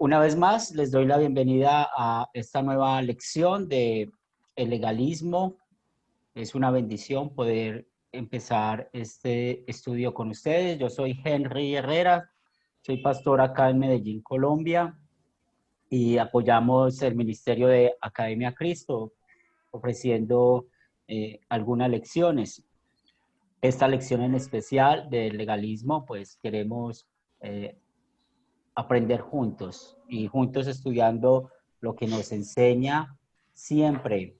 Una vez más, les doy la bienvenida a esta nueva lección de el legalismo. Es una bendición poder empezar este estudio con ustedes. Yo soy Henry Herrera, soy pastor acá en Medellín, Colombia, y apoyamos el Ministerio de Academia Cristo, ofreciendo algunas lecciones. Esta lección en especial del legalismo, pues queremos aprender juntos y juntos estudiando lo que nos enseña siempre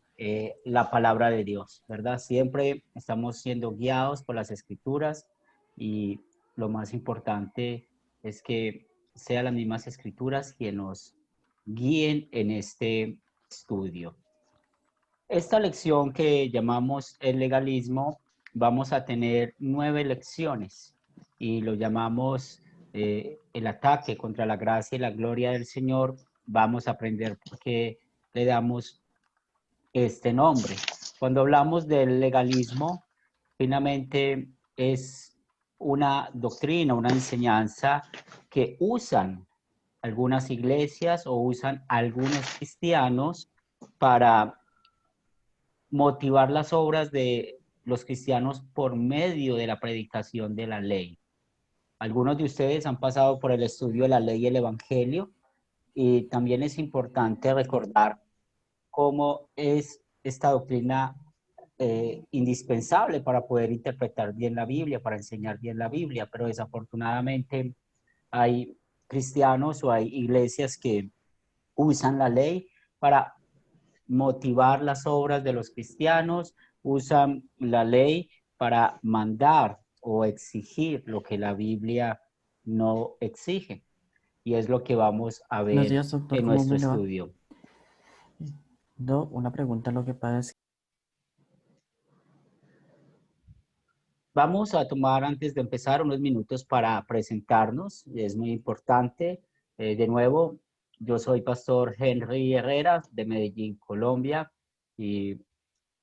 la palabra de Dios, ¿verdad? Siempre estamos siendo guiados por las escrituras y lo más importante es que sean las mismas escrituras quienes nos guíen en este estudio. Esta lección que llamamos el legalismo, vamos a tener 9 lecciones y lo llamamos el ataque contra la gracia y la gloria del Señor. Vamos a aprender por qué le damos este nombre. Cuando hablamos del legalismo, finalmente es una doctrina, una enseñanza que usan algunas iglesias o usan algunos cristianos para motivar las obras de los cristianos por medio de la predicación de la ley. Algunos de ustedes han pasado por el estudio de la ley y el evangelio, y también es importante recordar cómo es esta doctrina indispensable para poder interpretar bien la Biblia, para enseñar bien la Biblia, pero desafortunadamente hay cristianos o hay iglesias que usan la ley para motivar las obras de los cristianos, usan la ley para mandar o exigir lo que la Biblia no exige. Y es lo que vamos a Buenos ver días, doctor. en ¿Cómo nuestro me le va? estudio. Una pregunta. Lo que pasa es Vamos a tomar antes de empezar unos minutos para presentarnos. Es muy importante. De nuevo, yo soy pastor Henry Herrera de Medellín, Colombia, y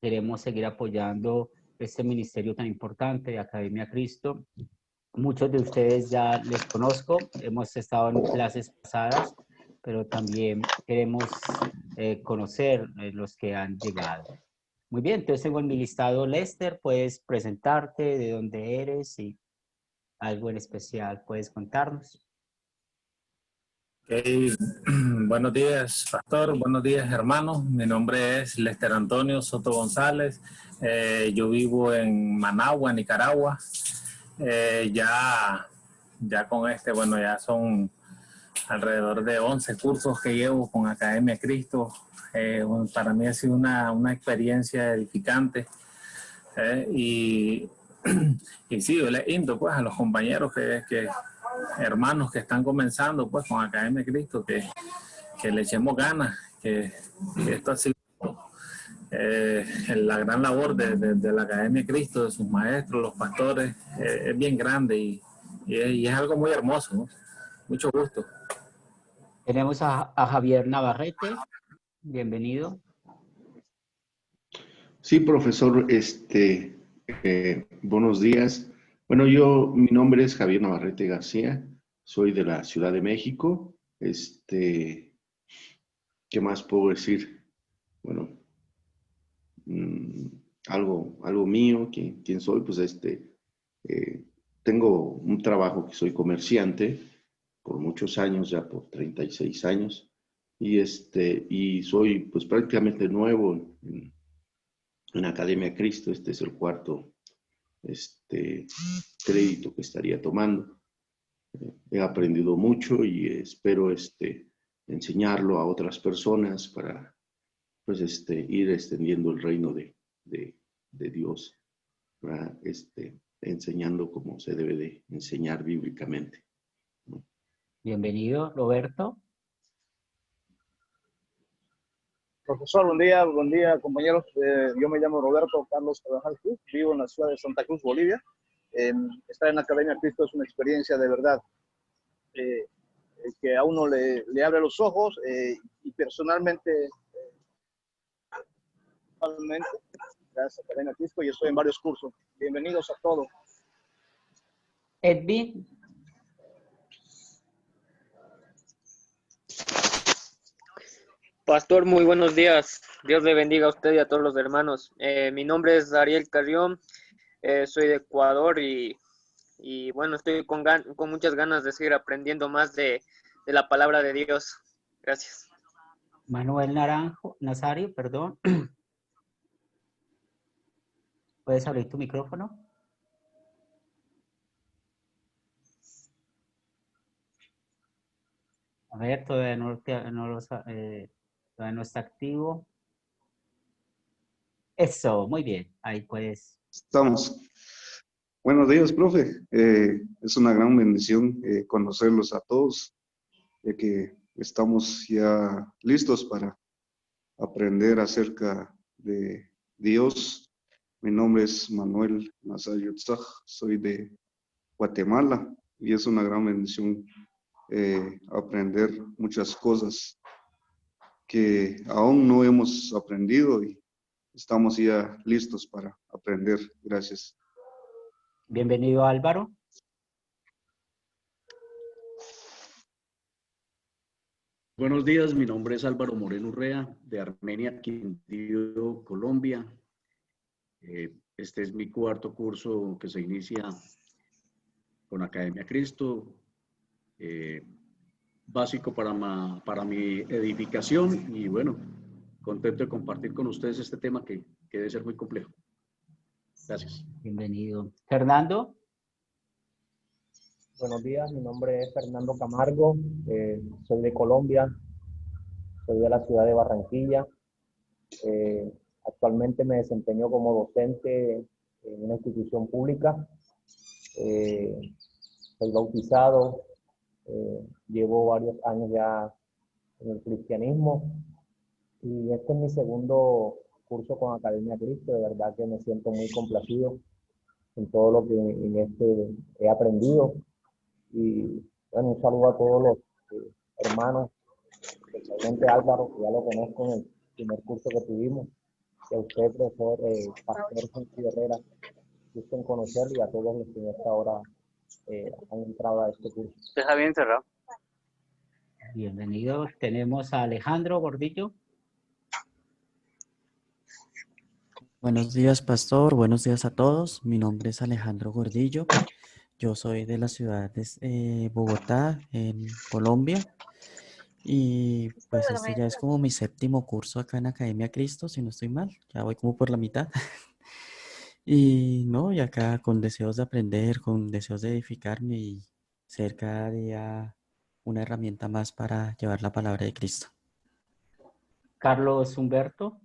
queremos seguir apoyando este ministerio tan importante de Academia Cristo. Muchos de ustedes ya les conozco, hemos estado en clases pasadas, pero también queremos conocer los que han llegado. Muy bien, entonces tengo en mi listado Lester, puedes presentarte, de dónde eres y algo en especial puedes contarnos. Okay. Buenos días, pastor. Buenos días, hermanos. Mi nombre es Lester Antonio Soto González. Yo vivo en Managua, Nicaragua. Ya con ya son alrededor de 11 cursos que llevo con Academia Cristo. Para mí ha sido una experiencia edificante. Y sí, yo les invito pues a los compañeros hermanos que están comenzando pues con Academia Cristo que le echemos ganas, que esto ha sido la gran labor de la Academia Cristo, de sus maestros, los pastores, es bien grande y es algo muy hermoso, ¿no? Mucho gusto. Tenemos a Javier Navarrete, bienvenido. Sí, profesor, buenos días. Bueno, mi nombre es Javier Navarrete García, soy de la Ciudad de México. ¿Qué más puedo decir? Bueno, algo mío, ¿quién soy? Pues tengo un trabajo que soy comerciante por muchos años, ya por 36 años, y soy pues prácticamente nuevo en Academia Cristo. Este es el cuarto crédito que estaría tomando. He aprendido mucho y espero enseñarlo a otras personas para pues ir extendiendo el reino de Dios, ¿verdad? Enseñando como se debe de enseñar bíblicamente, ¿no? Bienvenido, Roberto. Profesor, buen día compañeros. Yo me llamo Roberto Carlos Carvajal Cruz, vivo en la ciudad de Santa Cruz, Bolivia. Estar en la Academia Cristo es una experiencia de verdad que a uno le abre los ojos y personalmente, gracias a Academia Cristo, y estoy en varios cursos. Bienvenidos a todos. Edwin. Pastor, muy buenos días. Dios le bendiga a usted y a todos los hermanos. Mi nombre es Ariel Carrión, soy de Ecuador y bueno, estoy con muchas ganas de seguir aprendiendo más de la palabra de Dios. Gracias. Manuel Nazario, perdón. ¿Puedes abrir tu micrófono? A ver, todavía todavía no está activo. Eso, muy bien. Ahí puedes. Estamos. Buenos días, profe. Es una gran bendición conocerlos a todos, ya que estamos ya listos para aprender acerca de Dios. Mi nombre es Manuel Nazario Tzaj, soy de Guatemala y es una gran bendición aprender muchas cosas que aún no hemos aprendido y estamos ya listos para aprender. Gracias. Bienvenido, Álvaro. Buenos días, mi nombre es Álvaro Moreno Urrea, de Armenia, Quindío, Colombia. Este es mi cuarto curso que se inicia con Academia Cristo, básico para mi edificación y bueno, contento de compartir con ustedes este tema que debe ser muy complejo. Gracias. Bienvenido. Fernando. Buenos días, mi nombre es Fernando Camargo, soy de Colombia, soy de la ciudad de Barranquilla. Actualmente me desempeño como docente en una institución pública. Soy bautizado, llevo varios años ya en el cristianismo y este es mi segundo curso con Academia Cristo. De verdad que me siento muy complacido en todo lo que en este he aprendido. Y bueno, un saludo a todos los hermanos, especialmente Álvaro, que ya lo conozco en el primer curso que tuvimos, y a usted, profesor Pastor Francisco Herrera, gusto en conocerlo, y a todos los que en esta hora han entrado a este curso. Deja bien cerrado. Bienvenido. Tenemos a Alejandro Gordillo. Buenos días, pastor. Buenos días a todos. Mi nombre es Alejandro Gordillo. Yo soy de la ciudad de Bogotá, en Colombia. Y pues este ya es como mi séptimo curso acá en Academia Cristo, si no estoy mal. Ya voy como por la mitad. Y no, y acá con deseos de aprender, con deseos de edificarme y ser cada día una herramienta más para llevar la palabra de Cristo. Carlos Humberto.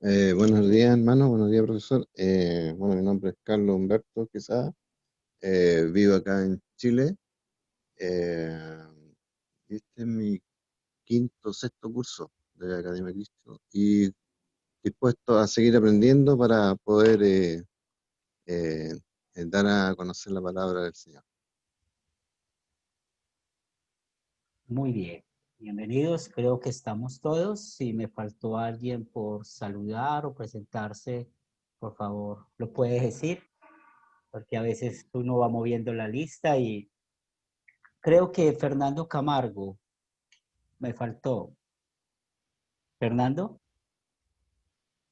Buenos días, hermano. Buenos días, profesor. Bueno, mi nombre es Carlos Humberto Quesada. Vivo acá en Chile. Este es mi sexto curso de la Academia Cristo y dispuesto a seguir aprendiendo para poder dar a conocer la palabra del Señor. Muy bien. Bienvenidos. Creo que estamos todos. Si me faltó alguien por saludar o presentarse, por favor, lo puedes decir, porque a veces uno va moviendo la lista y creo que Fernando Camargo me faltó. ¿Fernando?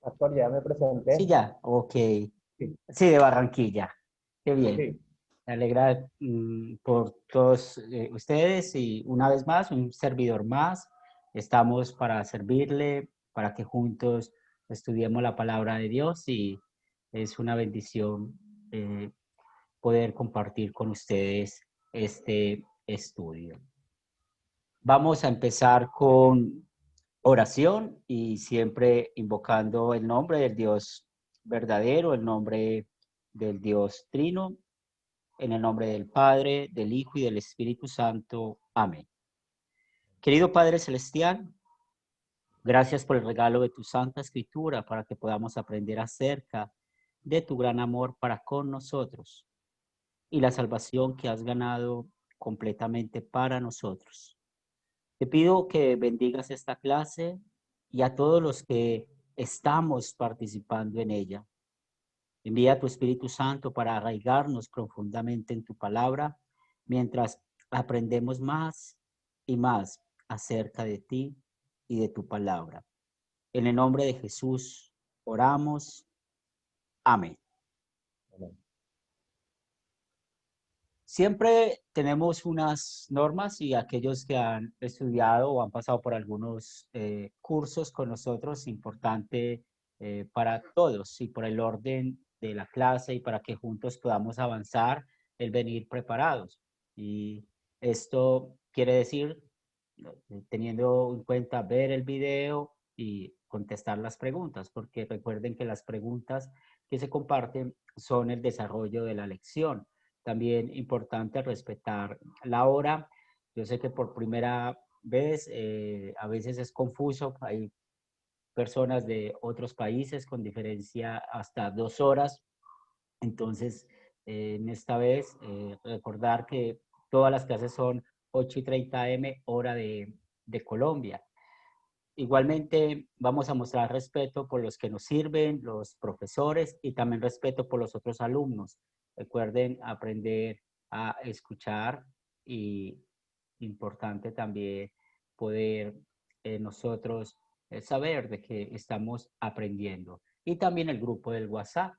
Pastor, ya me presenté. Sí, ya. Ok. Sí. Sí, de Barranquilla. Qué bien. Sí. Me alegra por todos ustedes y una vez más, un servidor más. Estamos para servirle, para que juntos estudiemos la palabra de Dios y es una bendición poder compartir con ustedes este estudio. Vamos a empezar con oración y siempre invocando el nombre del Dios verdadero, el nombre del Dios Trino. En el nombre del Padre, del Hijo y del Espíritu Santo. Amén. Querido Padre Celestial, gracias por el regalo de tu Santa Escritura para que podamos aprender acerca de tu gran amor para con nosotros y la salvación que has ganado completamente para nosotros. Te pido que bendigas esta clase y a todos los que estamos participando en ella. Envía a tu Espíritu Santo para arraigarnos profundamente en tu palabra mientras aprendemos más y más acerca de ti y de tu palabra. En el nombre de Jesús oramos. Amén. Siempre tenemos unas normas y aquellos que han estudiado o han pasado por algunos cursos con nosotros, importante para todos y por el orden de la clase y para que juntos podamos avanzar, el venir preparados. Y esto quiere decir, teniendo en cuenta ver el video y contestar las preguntas, porque recuerden que las preguntas que se comparten son el desarrollo de la lección. También importante respetar la hora. Yo sé que por primera vez a veces es confuso. Hay personas de otros países con diferencia hasta 2 horas. Entonces, en esta vez, recordar que todas las clases son 8:30 am, hora de Colombia. Igualmente, vamos a mostrar respeto por los que nos sirven, los profesores, y también respeto por los otros alumnos. Recuerden aprender a escuchar y importante también poder nosotros saber de que estamos aprendiendo. Y también el grupo del WhatsApp.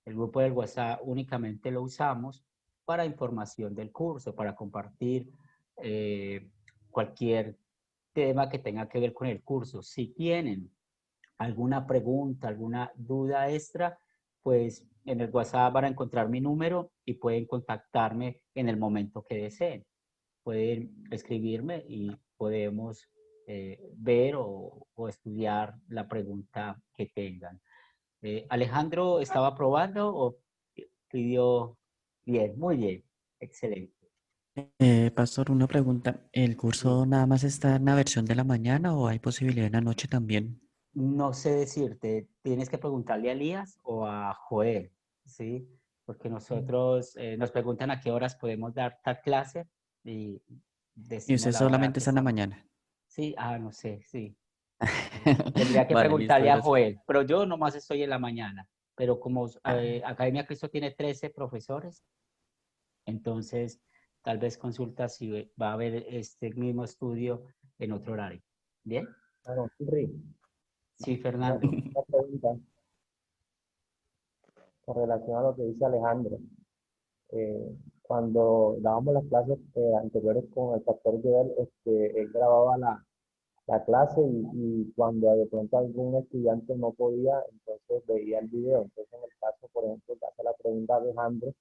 El grupo del WhatsApp únicamente lo usamos para información del curso, para compartir cualquier tema que tenga que ver con el curso. Si tienen alguna pregunta, alguna duda extra, pues en el WhatsApp van a encontrar mi número y pueden contactarme en el momento que deseen. Pueden escribirme y podemos ver o estudiar la pregunta que tengan. ¿Alejandro estaba probando o pidió? Bien, muy bien, excelente. Pastor, una pregunta. ¿El curso Sí. nada más está en la versión de la mañana o hay posibilidad en la noche también? No sé decirte, tienes que preguntarle a Elías o a Joel, ¿sí? Porque nosotros nos preguntan a qué horas podemos dar tal clase y Y decimos usted la hora solamente que está en la estamos. mañana. Sí, no sé, sí. Tendría que Vale, listo, preguntarle a gracias. Joel, pero yo nomás estoy en la mañana. Pero como Academia Cristo tiene 13 profesores, entonces tal vez consulta si va a haber este mismo estudio en otro horario. ¿Bien? Bueno, Henry, Sí, una, Fernando. una pregunta con relación a lo que dice Alejandro. Cuando dábamos las clases anteriores con el pastor Joel, él grababa la clase y cuando de pronto algún estudiante no podía, entonces veía el video. Entonces, en el caso, por ejemplo, que hace la pregunta a Alejandro,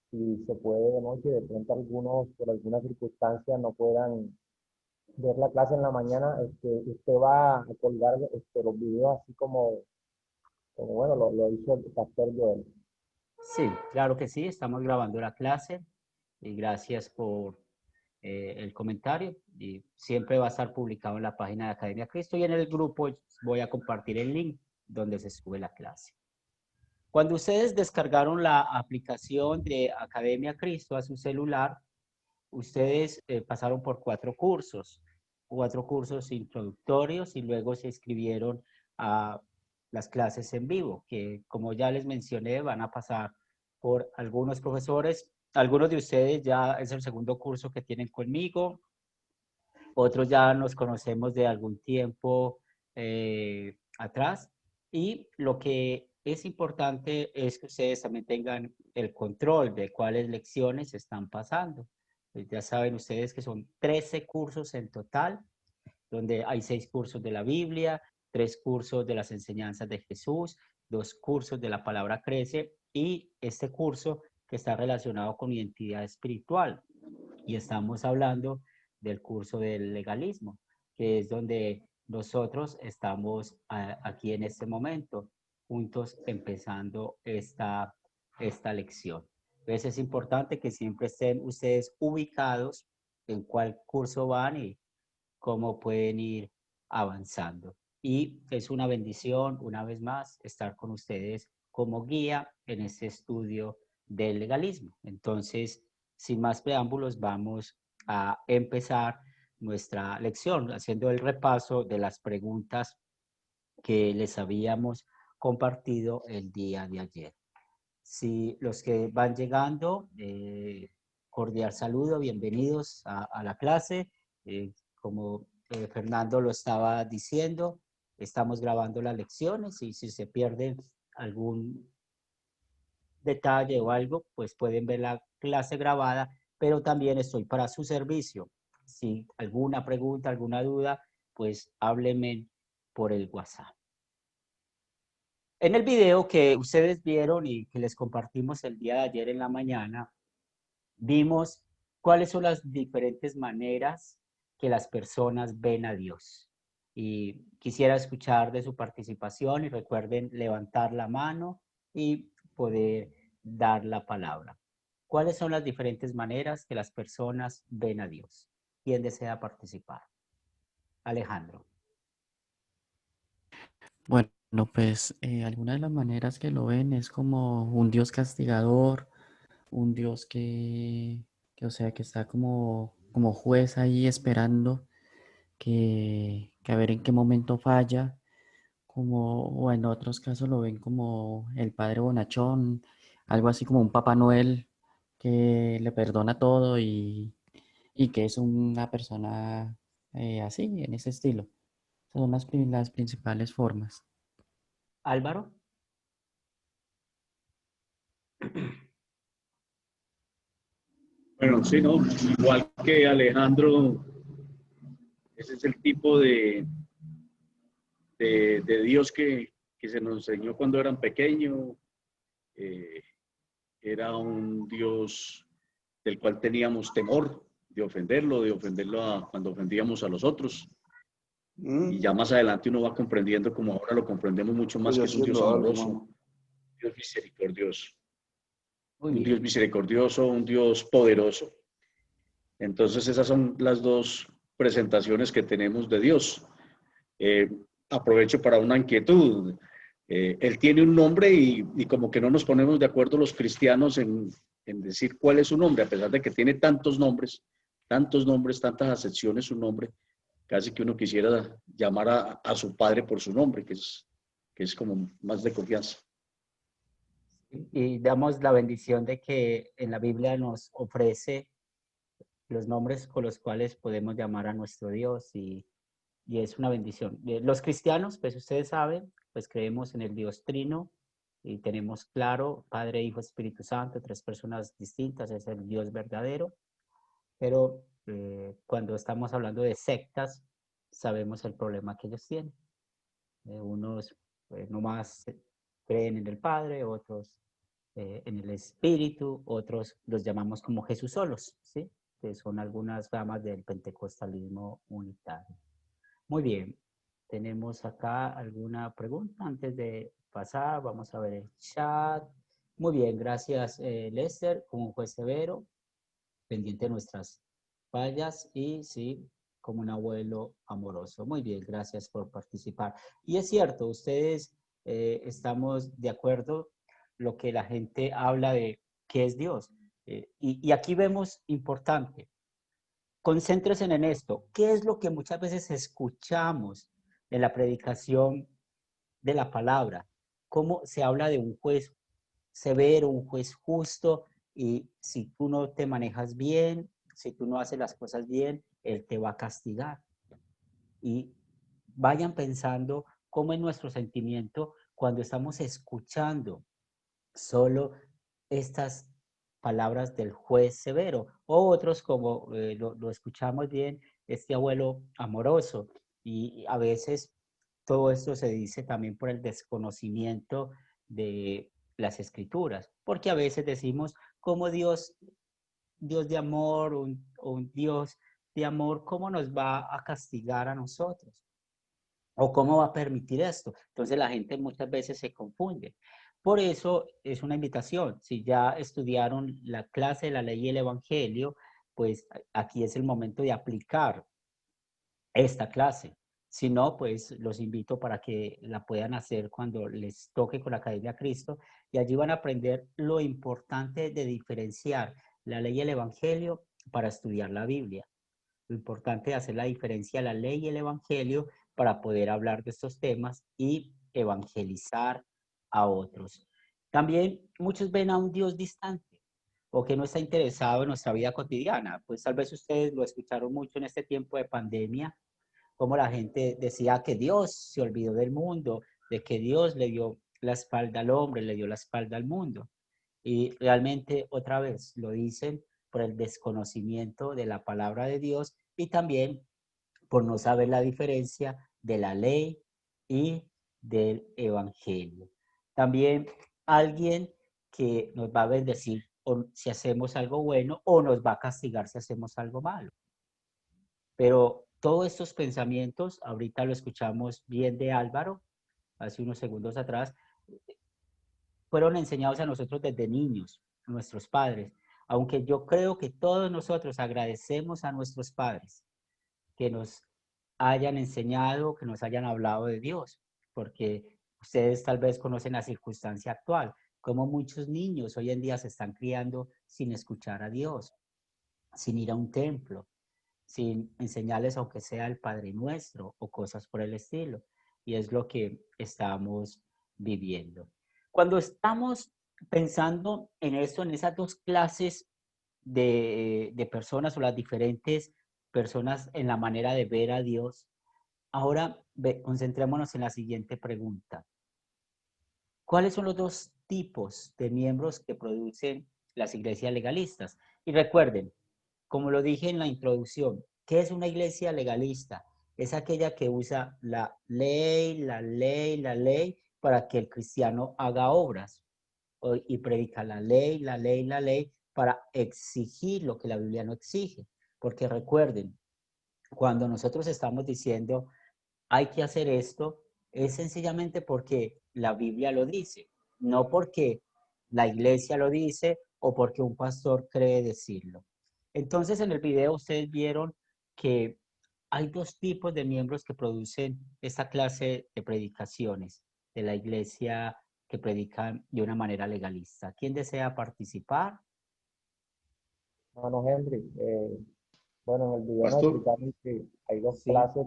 si se puede de noche, de pronto algunos, por alguna circunstancia, no puedan ver la clase en la mañana, usted va a colgar los videos así como bueno, lo hizo el pastor Joel. Sí, claro que sí, estamos grabando la clase y gracias por el comentario y siempre va a estar publicado en la página de Academia Cristo y en el grupo voy a compartir el link donde se sube la clase. Cuando ustedes descargaron la aplicación de Academia Cristo a su celular, ustedes pasaron por 4 cursos introductorios y luego se inscribieron a las clases en vivo, que como ya les mencioné, van a pasar por algunos profesores. Algunos de ustedes ya es el segundo curso que tienen conmigo, otros ya nos conocemos de algún tiempo atrás. Y lo que es importante es que ustedes también tengan el control de cuáles lecciones están pasando. Pues ya saben ustedes que son 13 cursos en total, donde hay 6 cursos de la Biblia, 3 cursos de las enseñanzas de Jesús, 2 cursos de la palabra crece y este curso que está relacionado con identidad espiritual. Y estamos hablando del curso del legalismo, que es donde nosotros estamos aquí en este momento, juntos empezando esta lección. Entonces es importante que siempre estén ustedes ubicados en cuál curso van y cómo pueden ir avanzando. Y es una bendición, una vez más, estar con ustedes como guía en este estudio del legalismo. Entonces, sin más preámbulos, vamos a empezar nuestra lección haciendo el repaso de las preguntas que les habíamos compartido el día de ayer. Si los que van llegando, cordial saludo, bienvenidos a la clase Como Fernando lo estaba diciendo, estamos grabando las lecciones y si se pierde algún detalle o algo, pues pueden ver la clase grabada, pero también estoy para su servicio. Si alguna pregunta, alguna duda, pues háblenme por el WhatsApp. En el video que ustedes vieron y que les compartimos el día de ayer en la mañana, vimos cuáles son las diferentes maneras que las personas ven a Dios. Y quisiera escuchar de su participación y recuerden levantar la mano y poder dar la palabra. ¿Cuáles son las diferentes maneras que las personas ven a Dios? ¿Quién desea participar? Alejandro. Bueno, pues algunas de las maneras que lo ven es como un Dios castigador, un Dios o sea, que está como juez ahí esperando que a ver en qué momento falla, o en otros casos lo ven como el Padre Bonachón, algo así como un Papá Noel que le perdona todo y que es una persona así, en ese estilo. Esas son las principales formas. Álvaro. Bueno, sí, ¿no? Igual que Alejandro, ese es el tipo de Dios que se nos enseñó cuando eran pequeños. Era un Dios del cual teníamos temor de ofenderlo cuando ofendíamos a los otros. Y ya más adelante uno va comprendiendo, como ahora lo comprendemos mucho más, que es un Dios amoroso, un Dios misericordioso. Un Dios misericordioso, un Dios poderoso. Entonces esas son las dos presentaciones que tenemos de Dios. Aprovecho para una inquietud. Él tiene un nombre y como que no nos ponemos de acuerdo los cristianos en decir cuál es su nombre, a pesar de que tiene tantos nombres, tantas acepciones su nombre, casi que uno quisiera llamar a su padre por su nombre, que es como más de confianza. Y damos la bendición de que en la Biblia nos ofrece los nombres con los cuales podemos llamar a nuestro Dios y es una bendición. Los cristianos, pues ustedes saben, pues creemos en el Dios Trino y tenemos claro, Padre, Hijo, Espíritu Santo, tres personas distintas, es el Dios verdadero, pero cuando estamos hablando de sectas, sabemos el problema que ellos tienen. Unos nomás creen en el Padre, otros en el Espíritu, otros los llamamos como Jesús solos, ¿sí? Que son algunas ramas del pentecostalismo unitario. Muy bien, tenemos acá alguna pregunta antes de pasar, vamos a ver el chat. Muy bien, gracias Lester, como un juez severo, pendiente de nuestras fallas y sí, como un abuelo amoroso. Muy bien, gracias por participar. Y es cierto, ustedes estamos de acuerdo lo que la gente habla de qué es Dios. Y aquí vemos importante, concéntrese en esto. ¿Qué es lo que muchas veces escuchamos en la predicación de la palabra? ¿Cómo se habla de un juez severo, un juez justo? Y si tú no te manejas bien, si tú no haces las cosas bien, Él te va a castigar. Y vayan pensando cómo es nuestro sentimiento cuando estamos escuchando solo estas palabras del juez severo, o otros como lo escuchamos bien, este abuelo amoroso, y a veces todo esto se dice también por el desconocimiento de las escrituras, porque a veces decimos como Dios de amor, un Dios de amor, ¿cómo nos va a castigar a nosotros? ¿O cómo va a permitir esto? Entonces la gente muchas veces se confunde. Por eso es una invitación. Si ya estudiaron la clase de la ley y el evangelio, pues aquí es el momento de aplicar esta clase. Si no, pues los invito para que la puedan hacer cuando les toque con la Academia Cristo y allí van a aprender lo importante de diferenciar la ley y el evangelio para estudiar la Biblia. Lo importante es hacer la diferencia de la ley y el evangelio para poder hablar de estos temas y evangelizar a otros. También muchos ven a un Dios distante o que no está interesado en nuestra vida cotidiana. Pues tal vez ustedes lo escucharon mucho en este tiempo de pandemia, como la gente decía que Dios se olvidó del mundo, de que Dios le dio la espalda al hombre, le dio la espalda al mundo. Y realmente otra vez lo dicen por el desconocimiento de la palabra de Dios y también por no saber la diferencia de la ley y del evangelio. También alguien que nos va a bendecir si hacemos algo bueno o nos va a castigar si hacemos algo malo. Pero todos estos pensamientos, ahorita lo escuchamos bien de Álvaro, hace unos segundos atrás, fueron enseñados a nosotros desde niños, a nuestros padres. Aunque yo creo que todos nosotros agradecemos a nuestros padres que nos hayan enseñado, que nos hayan hablado de Dios, porque ustedes tal vez conocen la circunstancia actual, como muchos niños hoy en día se están criando sin escuchar a Dios, sin ir a un templo, sin enseñarles aunque sea el Padre Nuestro o cosas por el estilo. Y es lo que estamos viviendo. Cuando estamos pensando en eso, en esas dos clases de personas o las diferentes personas en la manera de ver a Dios, ahora concentrémonos en la siguiente pregunta. ¿Cuáles son los dos tipos de miembros que producen las iglesias legalistas? Y recuerden, como lo dije en la introducción, ¿qué es una iglesia legalista? Es aquella que usa la ley, la ley, la ley para que el cristiano haga obras y predica la ley, la ley, la ley para exigir lo que la Biblia no exige. Porque recuerden, cuando nosotros estamos diciendo hay que hacer esto, es sencillamente porque la Biblia lo dice, no porque la iglesia lo dice o porque un pastor cree decirlo. Entonces, en el video ustedes vieron que hay dos tipos de miembros que producen esta clase de predicaciones de la iglesia que predican de una manera legalista. ¿Quién desea participar? Hermano Henry, bueno, en el video nos Pastor, explicaron que hay dos Sí, clases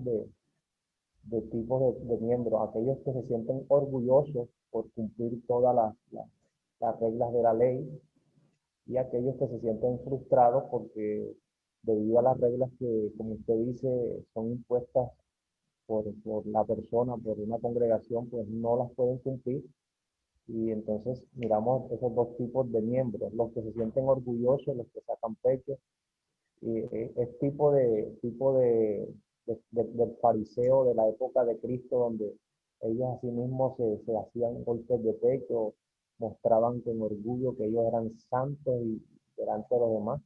de tipos de miembros, aquellos que se sienten orgullosos por cumplir todas las reglas de la ley y aquellos que se sienten frustrados porque debido a las reglas que, como usted dice, son impuestas por la persona, por una congregación, pues no las pueden cumplir. Y entonces miramos esos dos tipos de miembros, los que se sienten orgullosos, los que sacan pecho, y es del fariseo de la época de Cristo, donde ellos así mismos se hacían golpes de pecho, mostraban con orgullo que ellos eran santos y delante de los demás,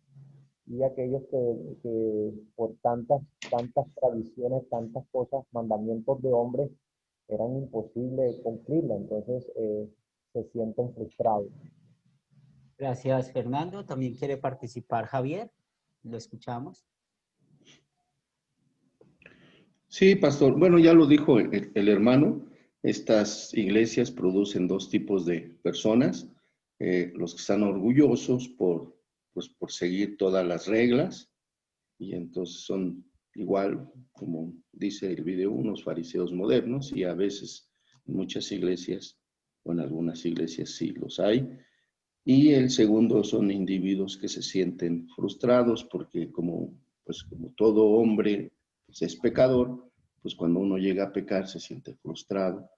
y aquellos que por tantas tradiciones, tantas cosas, mandamientos de hombres, eran imposibles cumplirla, entonces se sienten frustrados. gracias Fernando. ¿También quiere participar Javier? ¿Lo escuchamos? sí, pastor. Bueno, ya lo dijo el hermano. Estas iglesias producen dos tipos de personas. Los que están orgullosos pues, por seguir todas las reglas. Y entonces son igual, como dice el video, unos fariseos modernos. Y a veces en muchas iglesias, o en algunas iglesias sí los hay. Y el segundo son individuos que se sienten frustrados porque pues como todo hombre pues es pecador, pues cuando uno llega a pecar se siente frustrado.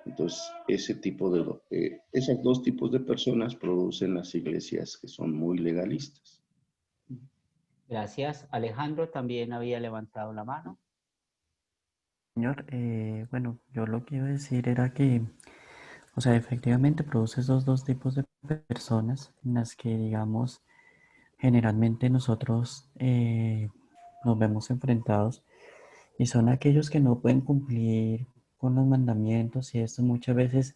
Entonces, esos dos tipos de personas producen las iglesias que son muy legalistas. Gracias. Alejandro también había levantado la mano. Señor, bueno, yo lo que iba a decir era que, o sea, efectivamente produce esos dos tipos de personas en las que, digamos, generalmente nosotros nos vemos enfrentados y son aquellos que no pueden cumplir con los mandamientos y estos muchas veces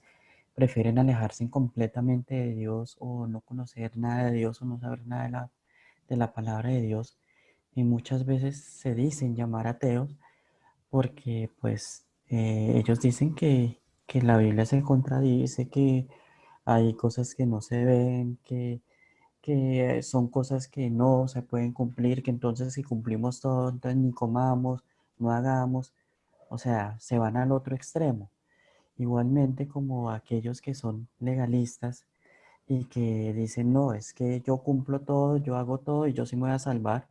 prefieren alejarse completamente de Dios o no conocer nada de Dios o no saber nada de la palabra de Dios y muchas veces se dicen llamar ateos porque pues ellos dicen que la Biblia se contradice, que hay cosas que no se ven, que son cosas que no se pueden cumplir, que entonces si cumplimos todo, entonces ni comamos, no hagamos, o sea, se van al otro extremo. Igualmente como aquellos que son legalistas, y que dicen, no, es que yo cumplo todo, yo hago todo y yo sí me voy a salvar,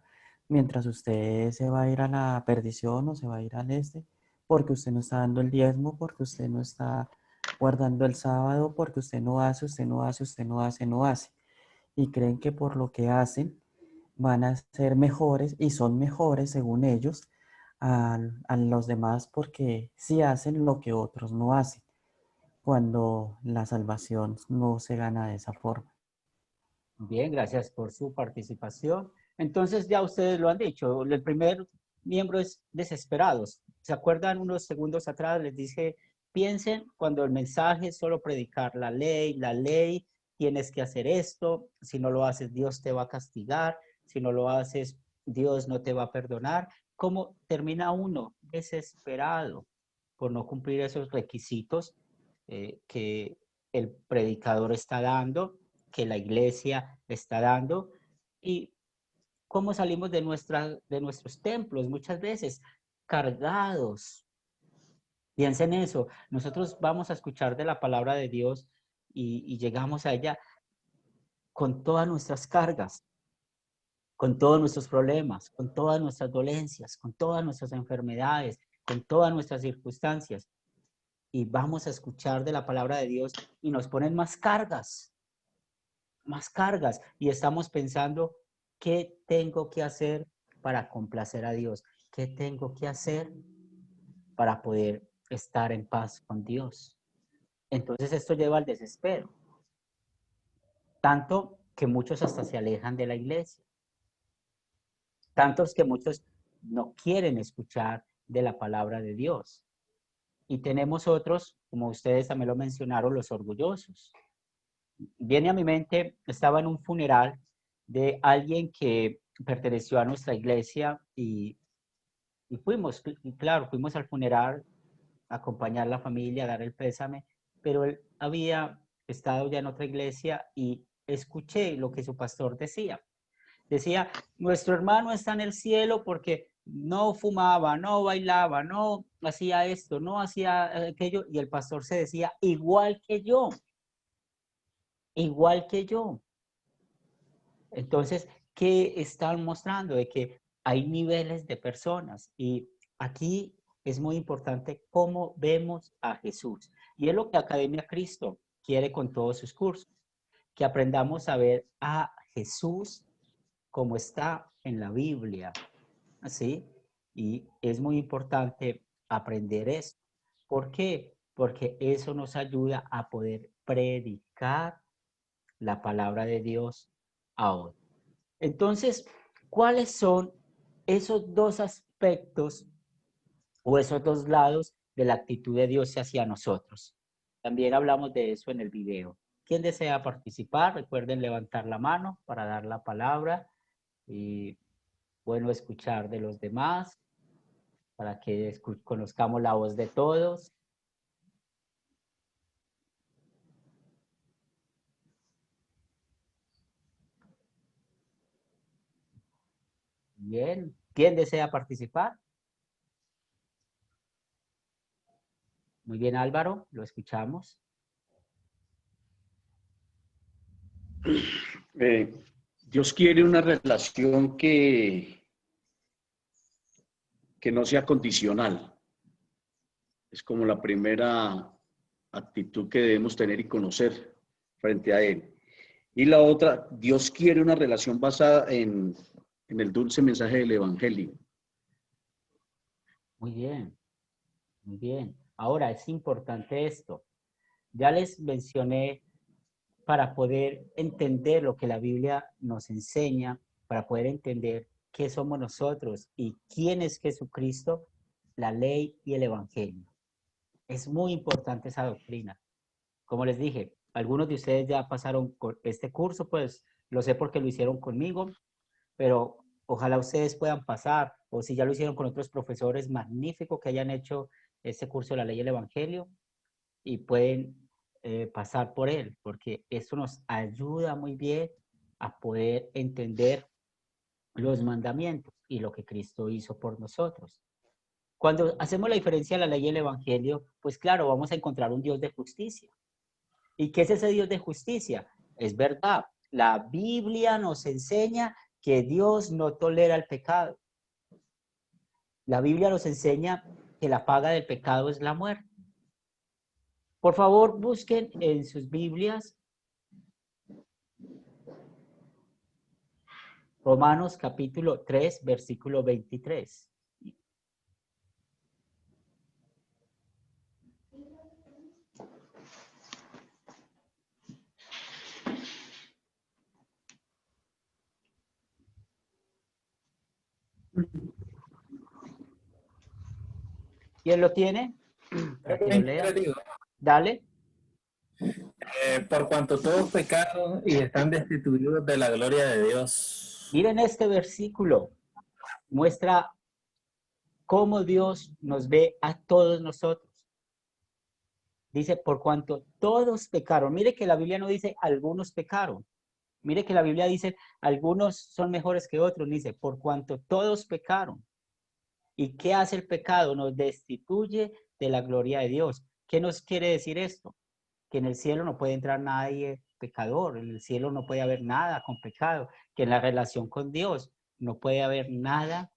mientras usted se va a ir a la perdición o se va a ir al este, porque usted no está dando el diezmo, porque usted no está guardando el sábado, porque usted no hace, usted no hace, usted no hace, no hace. Y creen que por lo que hacen van a ser mejores y son mejores según ellos a los demás porque sí hacen lo que otros no hacen, cuando la salvación no se gana de esa forma. Bien, gracias por su participación. Entonces ya ustedes lo han dicho, el primer miembro es desesperados. ¿Se acuerdan unos segundos atrás? Les dije, piensen cuando el mensaje es solo predicar la ley, tienes que hacer esto, si no lo haces Dios te va a castigar, si no lo haces Dios no te va a perdonar. ¿Cómo termina uno? Desesperado por no cumplir esos requisitos que el predicador está dando, que la iglesia está dando. Y cómo salimos de nuestros templos muchas veces cargados. Piensen en eso. Nosotros vamos a escuchar de la palabra de Dios y llegamos a ella con todas nuestras cargas, con todos nuestros problemas, con todas nuestras dolencias, con todas nuestras enfermedades, con todas nuestras circunstancias. Y vamos a escuchar de la palabra de Dios y nos ponen más cargas, y estamos pensando, ¿qué tengo que hacer para complacer a Dios? ¿Qué tengo que hacer para poder estar en paz con Dios? Entonces esto lleva al desespero, tanto que muchos hasta se alejan de la iglesia, tantos que muchos no quieren escuchar de la palabra de Dios. Y tenemos otros, como ustedes también lo mencionaron, los orgullosos. Viene a mi mente, estaba en un funeral de alguien que perteneció a nuestra iglesia y fuimos, claro, fuimos al funeral a acompañar a la familia, a dar el pésame, pero él había estado ya en otra iglesia y escuché lo que su pastor decía. Decía, nuestro hermano está en el cielo porque no fumaba, no bailaba, no hacía esto, no hacía aquello, y el pastor se decía, igual que yo, igual que yo. Entonces, ¿qué están mostrando? De que hay niveles de personas y aquí es muy importante cómo vemos a Jesús. Y es lo que Academia Cristo quiere con todos sus cursos, que aprendamos a ver a Jesús como está en la Biblia, ¿sí? Y es muy importante aprender esto. ¿Por qué? Porque eso nos ayuda a poder predicar la palabra de Dios a otros. Entonces, ¿cuáles son esos dos aspectos o esos dos lados de la actitud de Dios hacia nosotros? También hablamos de eso en el video. ¿Quién desea participar? Recuerden levantar la mano para dar la palabra y bueno, escuchar de los demás para que conozcamos la voz de todos. Bien, ¿quién desea participar? Muy bien, Álvaro, lo escuchamos. Dios quiere una relación que no sea condicional. Es como la primera actitud que debemos tener y conocer frente a Él. Y la otra, Dios quiere una relación basada en el dulce mensaje del Evangelio. Muy bien, muy bien. Ahora es importante esto. Ya les mencioné para poder entender lo que la Biblia nos enseña, para poder entender qué somos nosotros y quién es Jesucristo, la ley y el Evangelio. Es muy importante esa doctrina. Como les dije, algunos de ustedes ya pasaron con este curso, pues lo sé porque lo hicieron conmigo, pero ojalá ustedes puedan pasar, o si ya lo hicieron con otros profesores, magnífico que hayan hecho este curso de la ley y el Evangelio y pueden pasar por él, porque esto nos ayuda muy bien a poder entender los mandamientos y lo que Cristo hizo por nosotros. Cuando hacemos la diferencia de la ley y el Evangelio, pues claro, vamos a encontrar un Dios de justicia. ¿Y qué es ese Dios de justicia? es verdad. La Biblia nos enseña que Dios no tolera el pecado. La Biblia nos enseña que la paga del pecado es la muerte. Por favor, busquen en sus Biblias Romanos capítulo 3, versículo 23. ¿Quién lo tiene? Para que lo lea. Dale. Por cuanto todos pecaron y están destituidos de la gloria de Dios. Miren este versículo. Muestra cómo Dios nos ve a todos nosotros. Dice, por cuanto todos pecaron. Mire que la Biblia no dice algunos pecaron. Mire que la Biblia dice algunos son mejores que otros. Dice, por cuanto todos pecaron. ¿Y qué hace el pecado? Nos destituye de la gloria de Dios. ¿Qué nos quiere decir esto? Que en el cielo no puede entrar nadie pecador. En el cielo no puede haber nada con pecado. Que en la relación con Dios no puede haber nada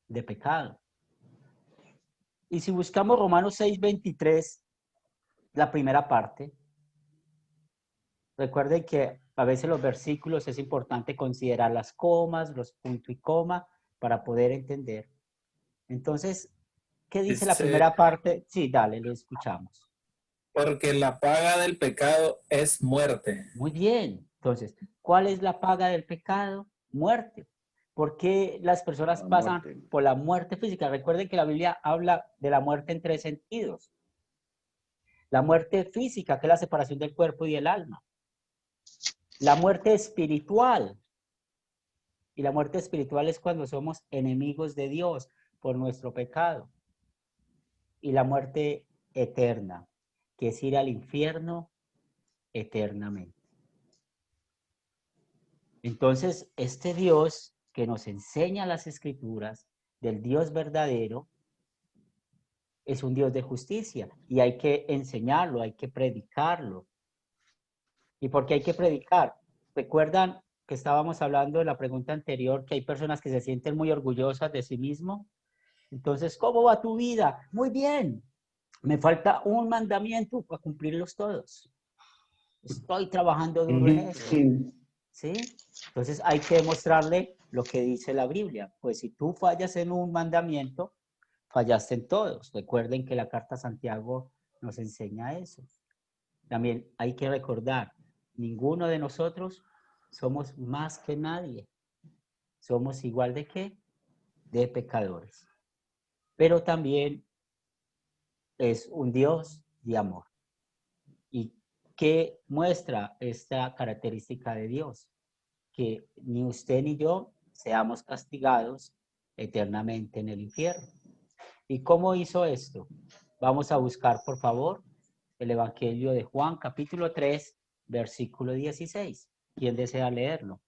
de pecado. Y si buscamos Romanos 6:23, la primera parte, recuerden que a veces los versículos es importante considerar las comas, los puntos y coma para poder entender. Entonces, ¿qué dice la primera parte? Sí, dale, lo escuchamos. Porque la paga del pecado es muerte. Muy bien. Entonces, ¿cuál es la paga del pecado? Muerte. ¿Por qué las personas pasan por la muerte física? Recuerden que la Biblia habla de la muerte en 3 sentidos. La muerte física, que es la separación del cuerpo y del alma. La muerte espiritual. Y la muerte espiritual es cuando somos enemigos de Dios por nuestro pecado. Y la muerte eterna, que es ir al infierno eternamente. Entonces, este Dios que nos enseña las Escrituras, del Dios verdadero, es un Dios de justicia y hay que enseñarlo, hay que predicarlo. ¿Y por qué hay que predicar? ¿Recuerdan que estábamos hablando de la pregunta anterior, que hay personas que se sienten muy orgullosas de sí mismo? Entonces, ¿cómo va tu vida? Muy bien. Me falta un mandamiento para cumplirlos todos. Estoy trabajando duro en eso. ¿Sí? Entonces hay que demostrarle lo que dice la Biblia. Pues si tú fallas en un mandamiento, fallaste en todos. Recuerden que la carta a Santiago nos enseña eso. También hay que recordar, ninguno de nosotros somos más que nadie. Somos igual de qué? De pecadores. Pero también es un Dios de amor. ¿Y qué muestra esta característica de Dios? Que ni usted ni yo seamos castigados eternamente en el infierno. ¿Y cómo hizo esto? Vamos a buscar, por favor, el Evangelio de Juan, capítulo 3, versículo 16. ¿Quién desea leerlo?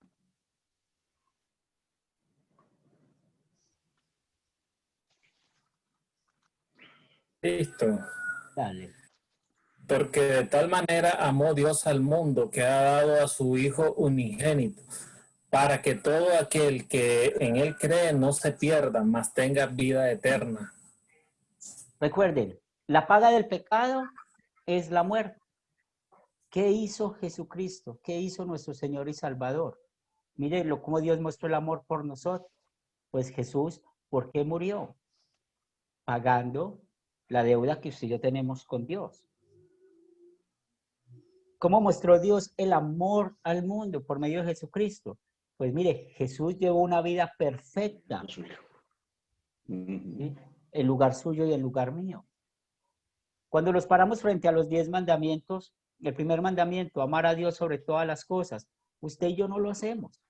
Listo. Dale. Porque de tal manera amó Dios al mundo que ha dado a su Hijo unigénito, para que todo aquel que en él cree no se pierda, mas tenga vida eterna. Recuerden, la paga del pecado es la muerte. ¿Qué hizo Jesucristo? ¿Qué hizo nuestro Señor y Salvador? Mírenlo, cómo Dios mostró el amor por nosotros. Pues Jesús, ¿por qué murió? Pagando la deuda que usted y yo tenemos con Dios. ¿Cómo mostró Dios el amor al mundo por medio de Jesucristo? Pues mire, Jesús llevó una vida perfecta. ¿Sí? En lugar suyo y en lugar mío. Cuando nos paramos frente a los 10 mandamientos, el primer mandamiento, amar a Dios sobre todas las cosas, usted y yo no lo hacemos.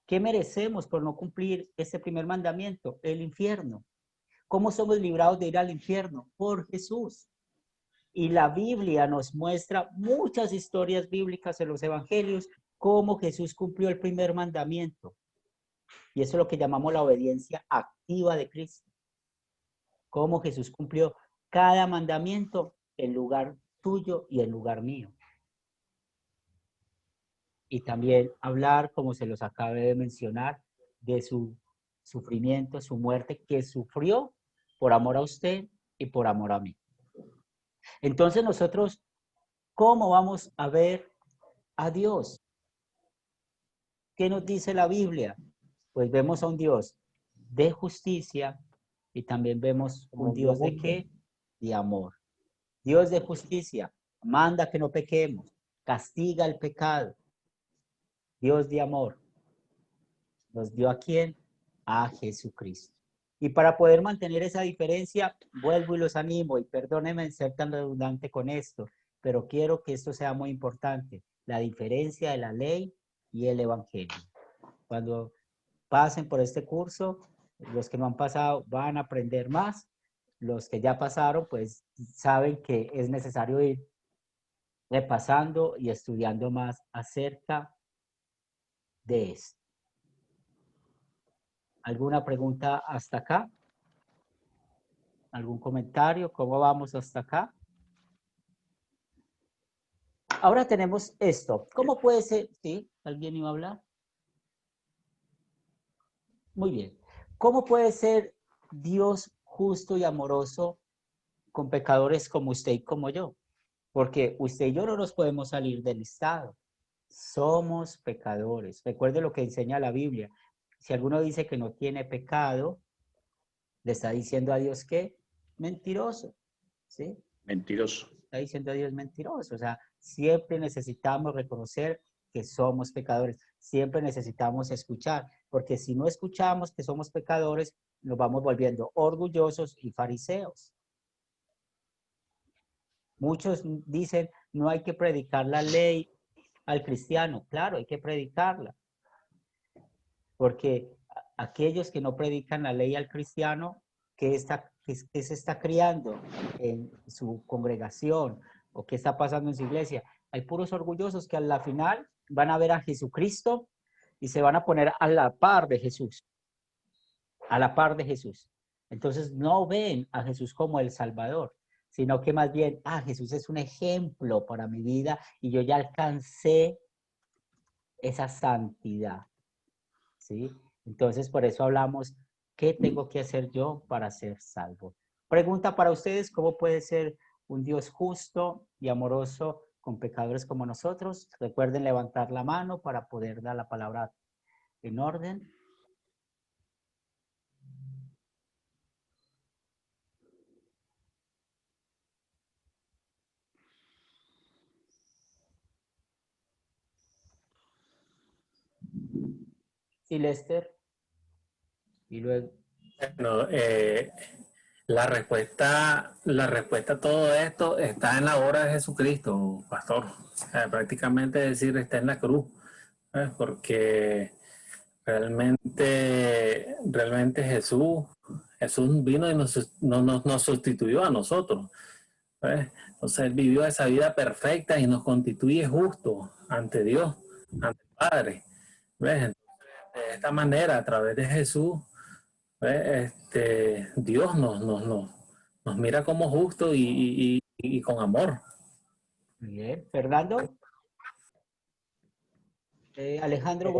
¿Qué merecemos por no cumplir ese primer mandamiento? El infierno. ¿Cómo somos librados de ir al infierno? Por Jesús. Y la Biblia nos muestra muchas historias bíblicas en los evangelios, cómo Jesús cumplió el primer mandamiento. Y eso es lo que llamamos la obediencia activa de Cristo. Cómo Jesús cumplió cada mandamiento en lugar tuyo y en lugar mío. y también hablar, como se los acabé de mencionar, de su sufrimiento, su muerte, que sufrió por amor a usted y por amor a mí. Entonces nosotros, ¿cómo vamos a ver a Dios? ¿Qué nos dice la Biblia? Pues vemos a un Dios de justicia y también vemos un Dios de ¿qué? De amor. Dios de justicia, manda que no pequemos, castiga el pecado. Dios de amor, ¿nos dio a quién? A Jesucristo. Y para poder mantener esa diferencia, vuelvo y los animo, y perdónenme ser tan redundante con esto, pero quiero que esto sea muy importante, la diferencia de la ley y el evangelio. Cuando pasen por este curso, los que no han pasado van a aprender más, los que ya pasaron, pues saben que es necesario ir repasando y estudiando más acerca de esto. ¿Alguna pregunta hasta acá? ¿Algún comentario? ¿Cómo vamos hasta acá? Ahora tenemos esto. ¿Cómo puede ser? ¿Sí? ¿Alguien iba a hablar? Muy bien. ¿Cómo puede ser Dios justo y amoroso con pecadores como usted y como yo? Porque usted y yo no nos podemos salir del listado. Somos pecadores. Recuerde lo que enseña la Biblia. Si alguno dice que no tiene pecado, le está diciendo a Dios que mentiroso, ¿sí? Mentiroso. Está diciendo a Dios mentiroso. O sea, siempre necesitamos reconocer que somos pecadores. Siempre necesitamos escuchar, porque si no escuchamos que somos pecadores, nos vamos volviendo orgullosos y fariseos. Muchos dicen, no hay que predicar la ley al cristiano. Claro, hay que predicarla. Porque aquellos que no predican la ley al cristiano, ¿qué se está criando en su congregación? ¿O qué está pasando en su iglesia? Hay puros orgullosos que a la final van a ver a Jesucristo y se van a poner a la par de Jesús. A la par de Jesús. Entonces no ven a Jesús como el Salvador, sino que más bien, Jesús es un ejemplo para mi vida y yo ya alcancé esa santidad. ¿Sí? Entonces, por eso hablamos, ¿qué tengo que hacer yo para ser salvo? Pregunta para ustedes, ¿cómo puede ser un Dios justo y amoroso con pecadores como nosotros? Recuerden levantar la mano para poder dar la palabra en orden. Sí, Lester. Y luego. Bueno, la respuesta a todo esto está en la obra de Jesucristo, pastor. Prácticamente decir, está en la cruz, porque realmente Jesús vino y nos sustituyó a nosotros. Entonces Él vivió esa vida perfecta y nos constituye justos ante Dios, ante el Padre. Entonces, de esta manera, a través de Jesús, Dios nos mira como justo y con amor. Bien, Fernando. Alejandro,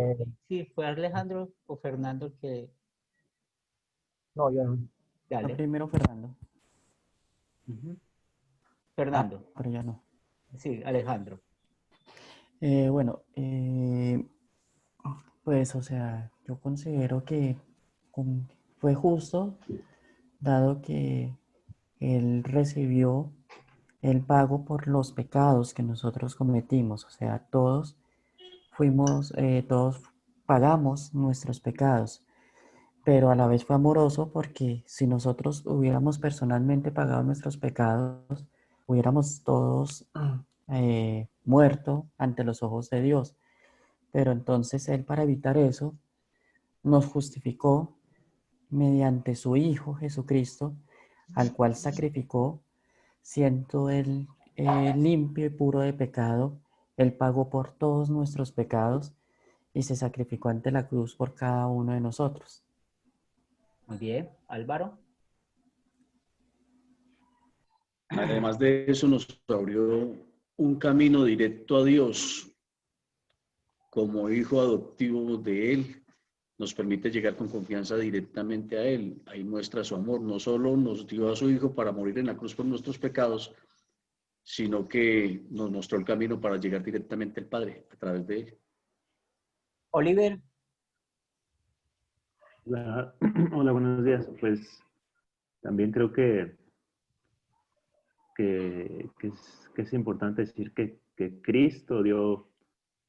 sí, ¿fue Alejandro o Fernando el que? No, yo no. Dale. Primero Fernando. Fernando. Pero ya no. Sí, Alejandro. Bueno, pues, o sea, yo considero que fue justo, dado que Él recibió el pago por los pecados que nosotros cometimos. O sea, todos pagamos nuestros pecados, pero a la vez fue amoroso porque si nosotros hubiéramos personalmente pagado nuestros pecados, hubiéramos todos muerto ante los ojos de Dios. Pero entonces Él, para evitar eso, nos justificó mediante su Hijo Jesucristo, al cual sacrificó, siendo Él limpio y puro de pecado. Él pagó por todos nuestros pecados y se sacrificó ante la cruz por cada uno de nosotros. Muy bien, Álvaro. Además de eso, nos abrió un camino directo a Dios. como hijo adoptivo de Él, nos permite llegar con confianza directamente a Él. Ahí muestra su amor. No solo nos dio a su Hijo para morir en la cruz por nuestros pecados, sino que nos mostró el camino para llegar directamente al Padre a través de Él. Oliver. Hola, hola, buenos días. Pues también creo que es importante decir que Cristo dio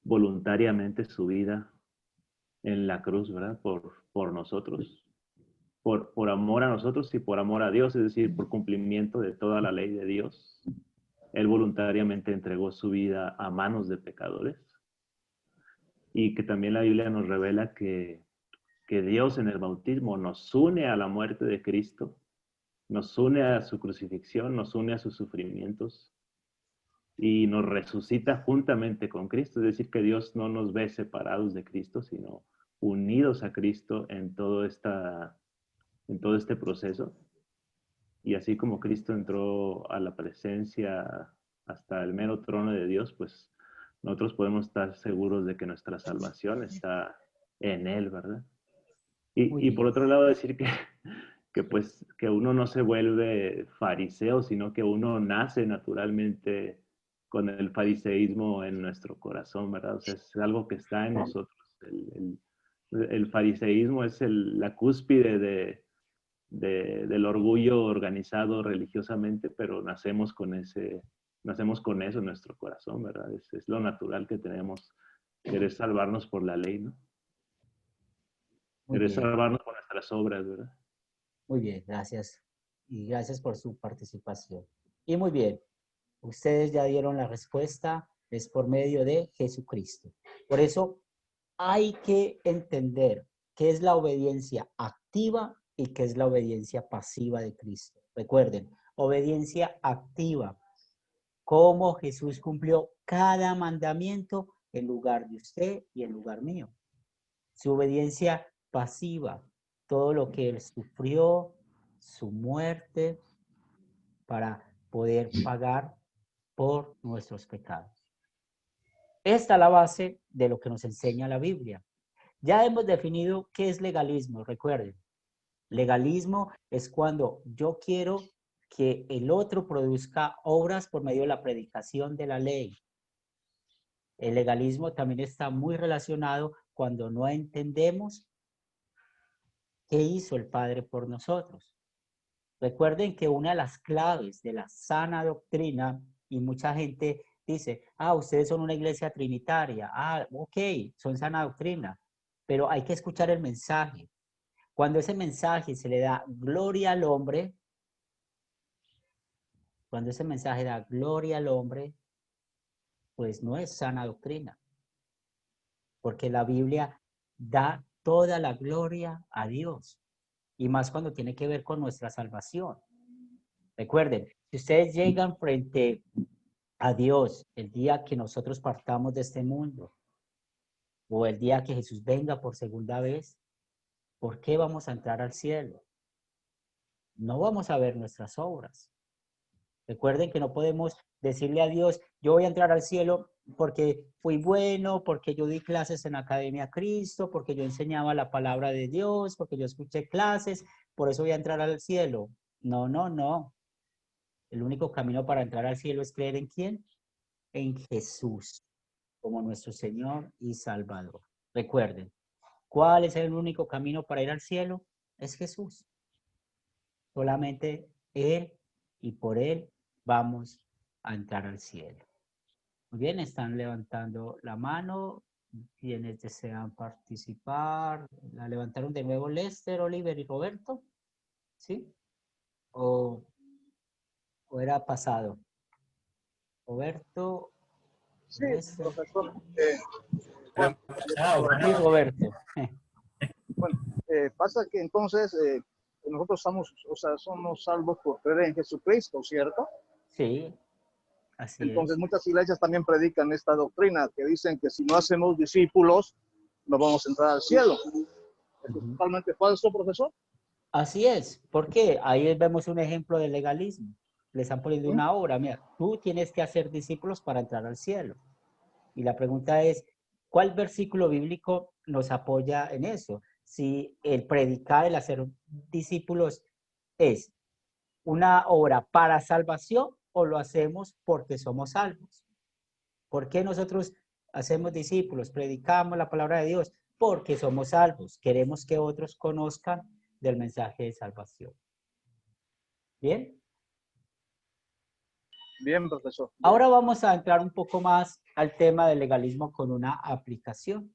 voluntariamente su vida en la cruz, ¿verdad? Por nosotros, por amor a nosotros y por amor a Dios, es decir, por cumplimiento de toda la ley de Dios. Él voluntariamente entregó su vida a manos de pecadores, y que también la Biblia nos revela que Dios en el bautismo nos une a la muerte de Cristo, nos une a su crucifixión, nos une a sus sufrimientos y nos resucita juntamente con Cristo. Es decir, que Dios no nos ve separados de Cristo, sino unidos a Cristo en todo este proceso. Y así como Cristo entró a la presencia hasta el mero trono de Dios, pues nosotros podemos estar seguros de que nuestra salvación está en Él, ¿verdad? Y por otro lado decir que uno no se vuelve fariseo, sino que uno nace naturalmente con el fariseísmo en nuestro corazón, ¿verdad? O sea, es algo que está en nosotros. El fariseísmo es la cúspide del orgullo organizado religiosamente, pero nacemos con eso en nuestro corazón, ¿verdad? Es lo natural que tenemos, querer salvarnos por la ley, ¿no? Querer salvarnos por nuestras obras, ¿verdad? Muy bien, gracias. Y gracias por su participación. Y muy bien, ustedes ya dieron la respuesta, es por medio de Jesucristo. Por eso hay que entender qué es la obediencia activa y qué es la obediencia pasiva de Cristo. Recuerden, obediencia activa, cómo Jesús cumplió cada mandamiento en lugar de usted y en lugar mío. Su obediencia pasiva, todo lo que Él sufrió, su muerte, para poder pagar por nuestros pecados. Esta es la base de lo que nos enseña la Biblia. Ya hemos definido qué es legalismo, recuerden. Legalismo es cuando yo quiero que el otro produzca obras por medio de la predicación de la ley. El legalismo también está muy relacionado cuando no entendemos qué hizo el Padre por nosotros. Recuerden que una de las claves de la sana doctrina, y mucha gente dice, ustedes son una iglesia trinitaria, ok, son sana doctrina, pero hay que escuchar el mensaje. Cuando ese mensaje se le da gloria al hombre, cuando ese mensaje da gloria al hombre, pues no es sana doctrina, porque la Biblia da toda la gloria a Dios, y más cuando tiene que ver con nuestra salvación. Recuerden, si ustedes llegan frente a Dios el día que nosotros partamos de este mundo, o el día que Jesús venga por segunda vez, ¿por qué vamos a entrar al cielo? No vamos a ver nuestras obras. Recuerden que no podemos decirle a Dios, yo voy a entrar al cielo porque fui bueno, porque yo di clases en Academia Cristo, porque yo enseñaba la palabra de Dios, porque yo escuché clases, por eso voy a entrar al cielo. No, no, no. El único camino para entrar al cielo es creer en ¿quién? En Jesús, como nuestro Señor y Salvador. Recuerden, ¿cuál es el único camino para ir al cielo? Es Jesús. Solamente Él, y por Él vamos a entrar al cielo. Muy bien, están levantando la mano. Quienes desean participar. ¿La levantaron de nuevo Lester, Oliver y Roberto? ¿Sí? ¿O era pasado? Roberto. Sí, Lester. profesor. Sí, Roberto. Bueno, pasa que entonces nosotros somos salvos por creer en Jesucristo, ¿cierto? Sí, así entonces es. muchas iglesias también predican esta doctrina, que dicen que si no hacemos discípulos, no vamos a entrar al cielo. ¿Es totalmente falso, profesor? Así es. ¿Por qué? Ahí vemos un ejemplo de legalismo. Le están poniendo una obra. Mira, tú tienes que hacer discípulos para entrar al cielo. Y la pregunta es, ¿Cuál versículo bíblico nos apoya en eso? Si el predicar, el hacer discípulos es una obra para salvación o lo hacemos porque somos salvos. ¿Por qué nosotros hacemos discípulos, predicamos la palabra de Dios? Porque somos salvos. Queremos que otros conozcan del mensaje de salvación. ¿Bien? Bien, profesor. Ahora vamos a entrar un poco más al tema del legalismo con una aplicación.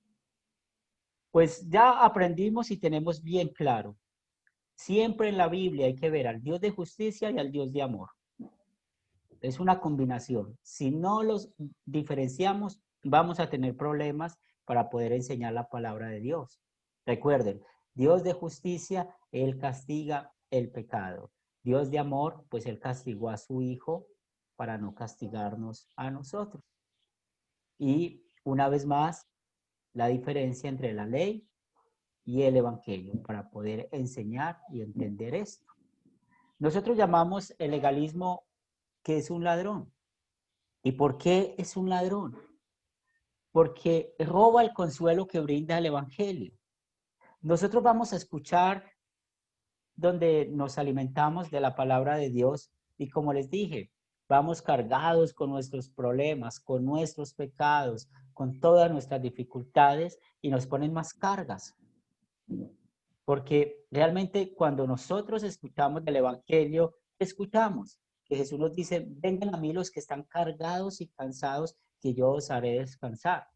Pues ya aprendimos y tenemos bien claro. Siempre en la Biblia hay que ver al Dios de justicia y al Dios de amor. Es una combinación. Si no los diferenciamos, vamos a tener problemas para poder enseñar la palabra de Dios. Recuerden, Dios de justicia, Él castiga el pecado. Dios de amor, pues Él castigó a su Hijo para no castigarnos a nosotros. Y una vez más, la diferencia entre la ley y el evangelio para poder enseñar y entender esto. Nosotros llamamos el legalismo que es un ladrón. ¿Y por qué es un ladrón? Porque roba el consuelo que brinda el evangelio. Nosotros vamos a escuchar donde nos alimentamos de la palabra de Dios y como les dije, vamos cargados con nuestros problemas, con nuestros pecados, con todas nuestras dificultades y nos ponen más cargas. Porque realmente cuando nosotros escuchamos del evangelio, escuchamos que Jesús nos dice, vengan a mí los que están cargados y cansados, que yo os haré descansar.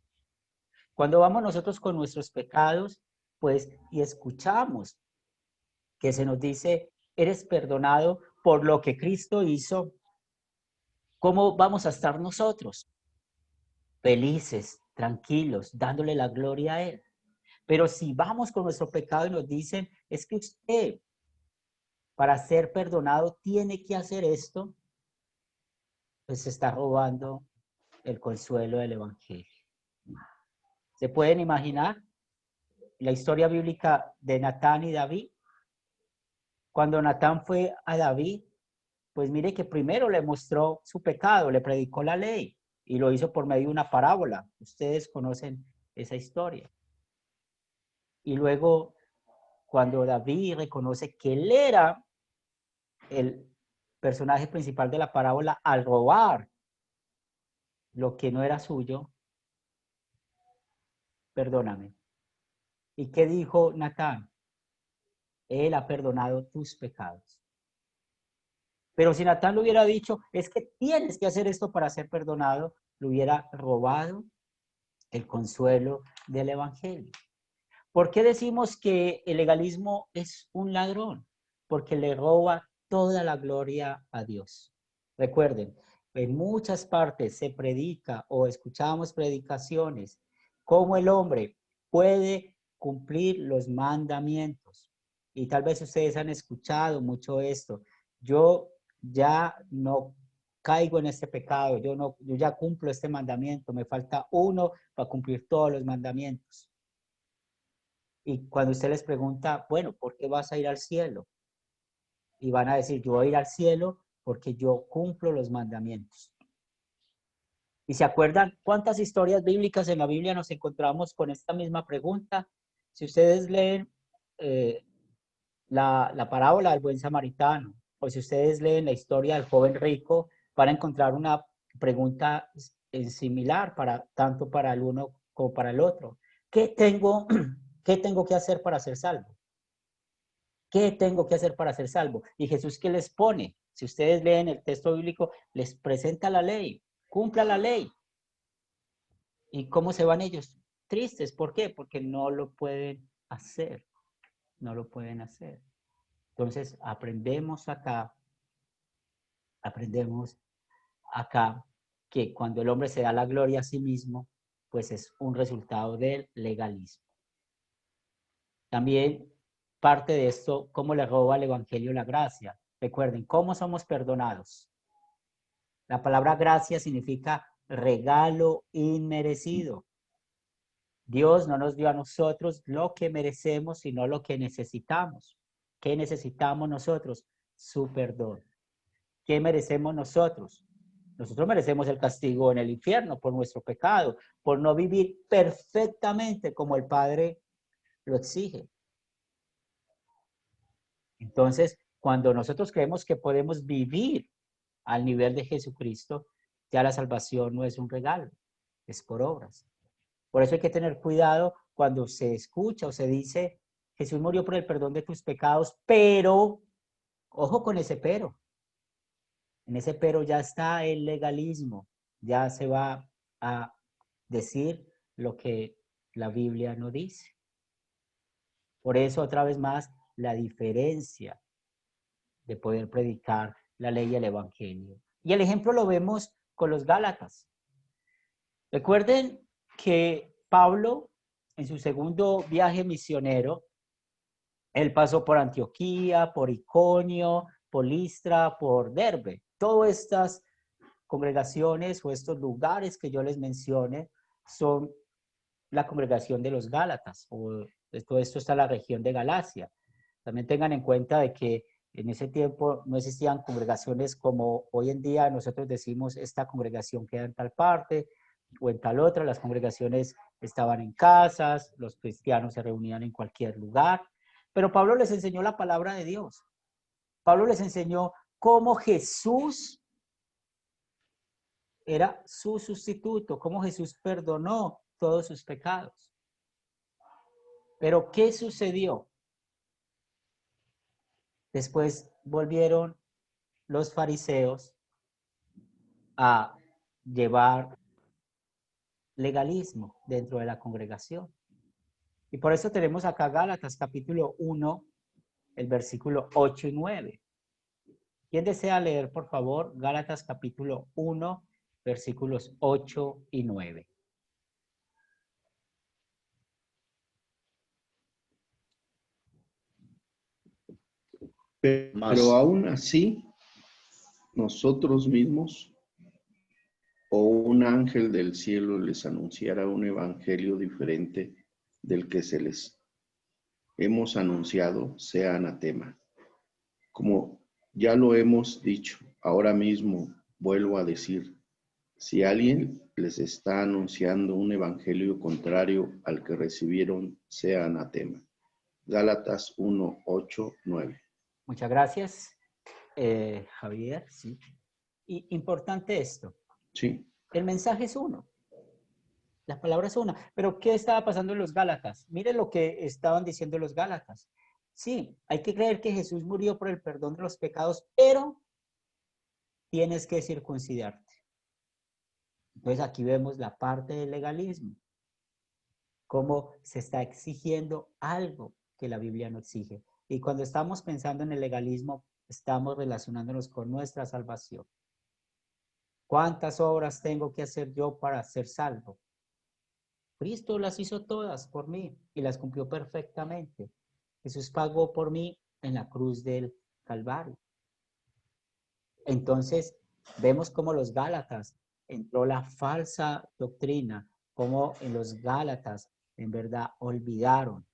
Cuando vamos nosotros con nuestros pecados, pues, y escuchamos que se nos dice, eres perdonado por lo que Cristo hizo, ¿cómo vamos a estar nosotros? Felices, tranquilos, dándole la gloria a Él. Pero si vamos con nuestro pecado y nos dicen, es que usted, para ser perdonado, tiene que hacer esto, pues se está robando el consuelo del evangelio. ¿Se pueden imaginar la historia bíblica de Natán y David? Cuando Natán fue a David, pues mire que primero le mostró su pecado, le predicó la ley y lo hizo por medio de una parábola. Ustedes conocen esa historia. Y luego, cuando David reconoce que él era el personaje principal de la parábola al robar lo que no era suyo, perdóname. ¿Y qué dijo Natán? Él ha perdonado tus pecados. Pero si Natán le hubiera dicho, es que tienes que hacer esto para ser perdonado, le hubiera robado el consuelo del evangelio. ¿Por qué decimos que el legalismo es un ladrón? Porque le roba toda la gloria a Dios. Recuerden, en muchas partes se predica o escuchamos predicaciones cómo el hombre puede cumplir los mandamientos. Y tal vez ustedes han escuchado mucho esto. Yo ya no caigo en este pecado, yo ya cumplo este mandamiento, me falta uno para cumplir todos los mandamientos. Y cuando usted les pregunta, bueno, ¿por qué vas a ir al cielo? Y van a decir, yo voy a ir al cielo porque yo cumplo los mandamientos. ¿Y se acuerdan cuántas historias bíblicas en la Biblia nos encontramos con esta misma pregunta? Si ustedes leen la parábola del buen samaritano, o si ustedes leen la historia del joven rico, van a encontrar una pregunta similar tanto para el uno como para el otro. ¿Qué tengo que hacer para ser salvo? ¿Qué tengo que hacer para ser salvo? Y Jesús, ¿qué les pone? Si ustedes leen el texto bíblico, les presenta la ley, cumpla la ley. ¿Y cómo se van ellos? Tristes. ¿Por qué? Porque no lo pueden hacer. No lo pueden hacer. Entonces, aprendemos acá que cuando el hombre se da la gloria a sí mismo, pues es un resultado del legalismo. También parte de esto, cómo le roba al evangelio la gracia. Recuerden, ¿cómo somos perdonados? La palabra gracia significa regalo inmerecido. Dios no nos dio a nosotros lo que merecemos, sino lo que necesitamos. ¿Qué necesitamos nosotros? Su perdón. ¿Qué merecemos nosotros? Nosotros merecemos el castigo en el infierno por nuestro pecado, por no vivir perfectamente como el Padre lo exige. Entonces, cuando nosotros creemos que podemos vivir al nivel de Jesucristo, ya la salvación no es un regalo, es por obras. Por eso hay que tener cuidado cuando se escucha o se dice, Jesús murió por el perdón de tus pecados, pero, ojo con ese pero. En ese pero ya está el legalismo, ya se va a decir lo que la Biblia no dice. Por eso, otra vez más, la diferencia de poder predicar la ley y el evangelio. Y el ejemplo lo vemos con los Gálatas. Recuerden que Pablo, en su segundo viaje misionero, él pasó por Antioquía, por Iconio, por Listra, por Derbe. Todas estas congregaciones o estos lugares que yo les mencione son la congregación de los Gálatas, o todo esto está en la región de Galacia. También tengan en cuenta de que en ese tiempo no existían congregaciones como hoy en día nosotros decimos esta congregación queda en tal parte o en tal otra. Las congregaciones estaban en casas, los cristianos se reunían en cualquier lugar, pero Pablo les enseñó la palabra de Dios. Pablo les enseñó cómo Jesús era su sustituto, cómo Jesús perdonó todos sus pecados. Pero ¿qué sucedió? Después volvieron los fariseos a llevar legalismo dentro de la congregación. Y por eso tenemos acá Gálatas capítulo 1, el versículo 8 y 9. ¿Quién desea leer, por favor, Gálatas capítulo 1, versículos 8 y 9? Pero aún así, nosotros mismos o un ángel del cielo les anunciara un evangelio diferente del que se les hemos anunciado, sea anatema. Como ya lo hemos dicho, ahora mismo vuelvo a decir, si alguien les está anunciando un evangelio contrario al que recibieron, sea anatema. Gálatas 1, 8, 9. Muchas gracias, Javier. Sí. Y importante esto. Sí. El mensaje es uno. La palabra es una. Pero ¿qué estaba pasando en los Gálatas? Miren lo que estaban diciendo los Gálatas. Sí, hay que creer que Jesús murió por el perdón de los pecados, pero tienes que circuncidarte. Entonces aquí vemos la parte del legalismo. Cómo se está exigiendo algo que la Biblia no exige. Y cuando estamos pensando en el legalismo, estamos relacionándonos con nuestra salvación. ¿Cuántas obras tengo que hacer yo para ser salvo? Cristo las hizo todas por mí y las cumplió perfectamente. Jesús pagó por mí en la cruz del Calvario. Entonces, vemos cómo los Gálatas entró la falsa doctrina, cómo en los Gálatas en verdad olvidaron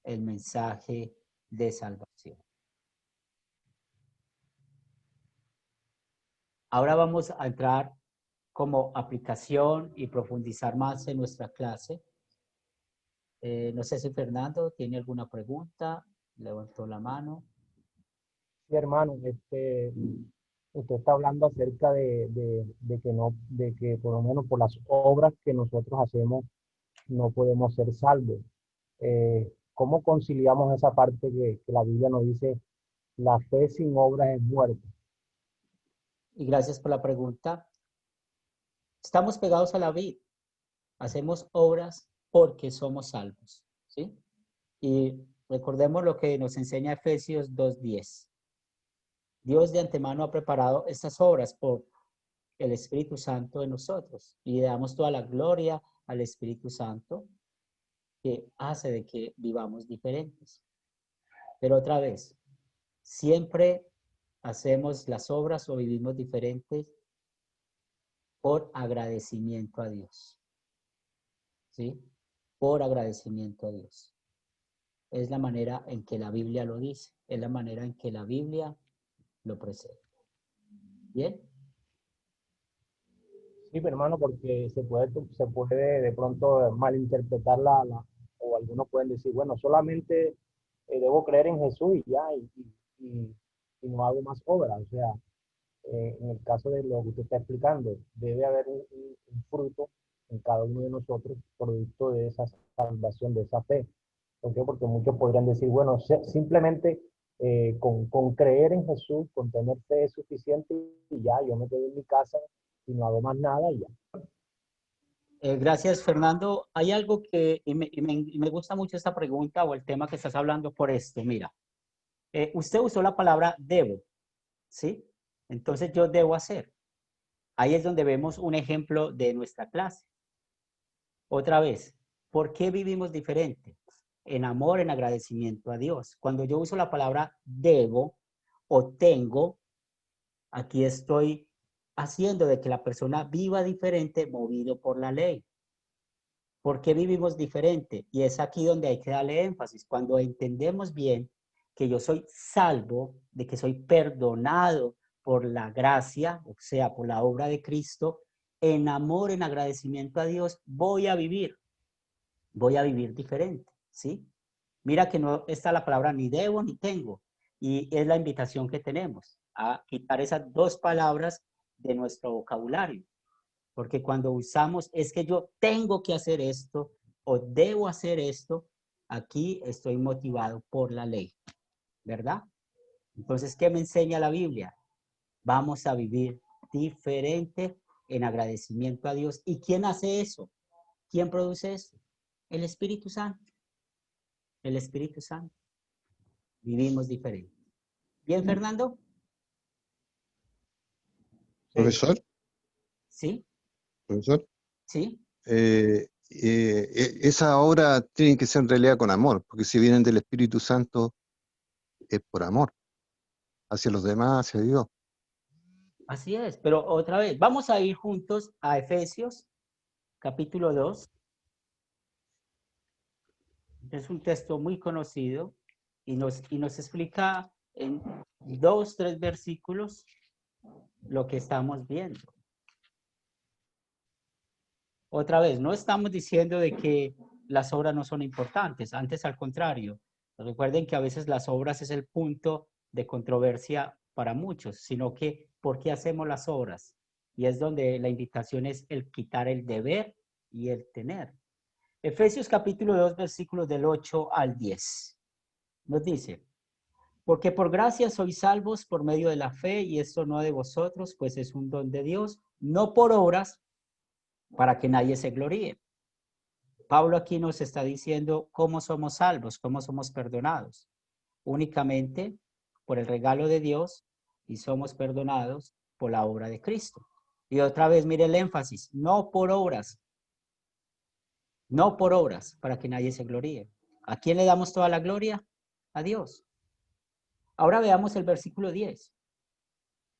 el mensaje de salvación. Ahora vamos a entrar como aplicación y profundizar más en nuestra clase. No sé si Fernando tiene alguna pregunta. Levantó la mano. Sí, hermano, usted está hablando acerca de que por lo menos por las obras que nosotros hacemos no podemos ser salvos. ¿Cómo conciliamos esa parte que la Biblia nos dice, la fe sin obras es muerta? Y gracias por la pregunta. Estamos pegados a la vid. Hacemos obras porque somos salvos, ¿sí? Y recordemos lo que nos enseña Efesios 2:10. Dios de antemano ha preparado estas obras por el Espíritu Santo en nosotros. Y le damos toda la gloria al Espíritu Santo que hace de que vivamos diferentes. Pero otra vez, siempre hacemos las obras o vivimos diferentes por agradecimiento a Dios. ¿Sí? Por agradecimiento a Dios. Es la manera en que la Biblia lo dice. Es la manera en que la Biblia lo presenta. ¿Bien? Sí, pero hermano, porque se puede de pronto malinterpretar o algunos pueden decir, bueno, solamente debo creer en Jesús y ya, y no hago más obras. O sea, en el caso de lo que usted está explicando, debe haber un fruto en cada uno de nosotros, producto de esa salvación, de esa fe. ¿Por qué? Porque muchos podrían decir, bueno, simplemente con creer en Jesús, con tener fe es suficiente y ya, yo me quedo en mi casa y no hago más nada y ya. Gracias, Fernando. Hay algo que, y me gusta mucho esta pregunta o el tema que estás hablando por esto. Mira, usted usó la palabra debo, ¿sí? Entonces yo debo hacer. Ahí es donde vemos un ejemplo de nuestra clase. Otra vez, ¿por qué vivimos diferente? En amor, en agradecimiento a Dios. Cuando yo uso la palabra debo o tengo, aquí estoy haciendo de que la persona viva diferente movido por la ley. ¿Por qué vivimos diferente? Y es aquí donde hay que darle énfasis. Cuando entendemos bien que yo soy salvo, de que soy perdonado por la gracia, o sea, por la obra de Cristo, en amor, en agradecimiento a Dios, voy a vivir diferente, ¿sí? Mira que no está la palabra ni debo ni tengo, y es la invitación que tenemos a quitar esas dos palabras de nuestro vocabulario. Porque cuando usamos es que yo tengo que hacer esto o debo hacer esto, aquí estoy motivado por la ley, ¿verdad? Entonces, ¿qué me enseña la Biblia? Vamos a vivir diferente en agradecimiento a Dios. ¿Y quién hace eso? ¿Quién produce eso? El Espíritu Santo. El Espíritu Santo. Vivimos diferente. ¿Bien, Fernando? Profesor, ¿Sí? profesor, ¿Sí? esa obra tiene que ser en realidad con amor, porque si vienen del Espíritu Santo es por amor, hacia los demás, hacia Dios. Así es. Pero otra vez, vamos a ir juntos a Efesios, capítulo 2. Es un texto muy conocido y nos explica en 2, 3 versículos lo que estamos viendo. Otra vez, no estamos diciendo de que las obras no son importantes, antes al contrario. Recuerden que a veces las obras es el punto de controversia para muchos, sino que ¿por qué hacemos las obras? Y es donde la invitación es el quitar el deber y el tener. Efesios capítulo 2, versículos del 8 al 10. Nos dice, porque por gracia sois salvos por medio de la fe, y esto no de vosotros, pues es un don de Dios, no por obras, para que nadie se gloríe. Pablo aquí nos está diciendo cómo somos salvos, cómo somos perdonados. Únicamente por el regalo de Dios y somos perdonados por la obra de Cristo. Y otra vez, mire el énfasis, no por obras, para que nadie se gloríe. ¿A quién le damos toda la gloria? A Dios. Ahora veamos el versículo 10.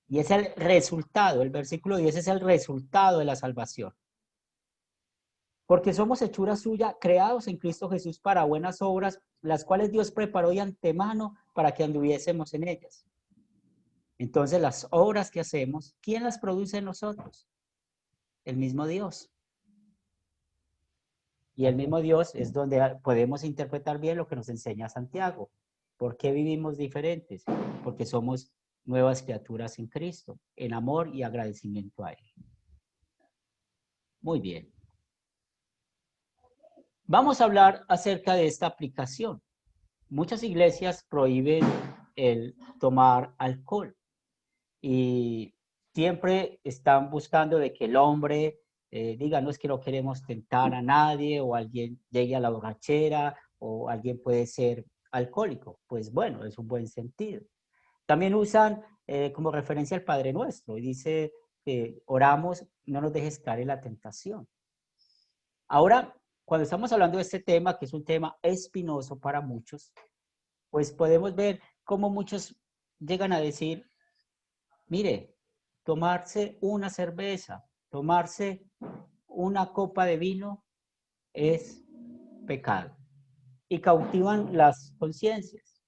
Y es el resultado, el versículo 10 es el resultado de la salvación. Porque somos hechura suya, creados en Cristo Jesús para buenas obras, las cuales Dios preparó de antemano para que anduviésemos en ellas. Entonces, las obras que hacemos, ¿quién las produce en nosotros? El mismo Dios. Y el mismo Dios es donde podemos interpretar bien lo que nos enseña Santiago. ¿Por qué vivimos diferentes? Porque somos nuevas criaturas en Cristo, en amor y agradecimiento a Él. Muy bien. Vamos a hablar acerca de esta aplicación. Muchas iglesias prohíben el tomar alcohol y siempre están buscando de que el hombre diga, no es que no queremos tentar a nadie, o alguien llegue a la borrachera, o alguien puede ser alcohólico. Pues bueno, es un buen sentido. También usan como referencia al Padre Nuestro y dice que oramos, no nos dejes caer en la tentación. Ahora, cuando estamos hablando de este tema, que es un tema espinoso para muchos, pues podemos ver cómo muchos llegan a decir, mire, tomarse una cerveza, tomarse una copa de vino es pecado y cautivan las conciencias.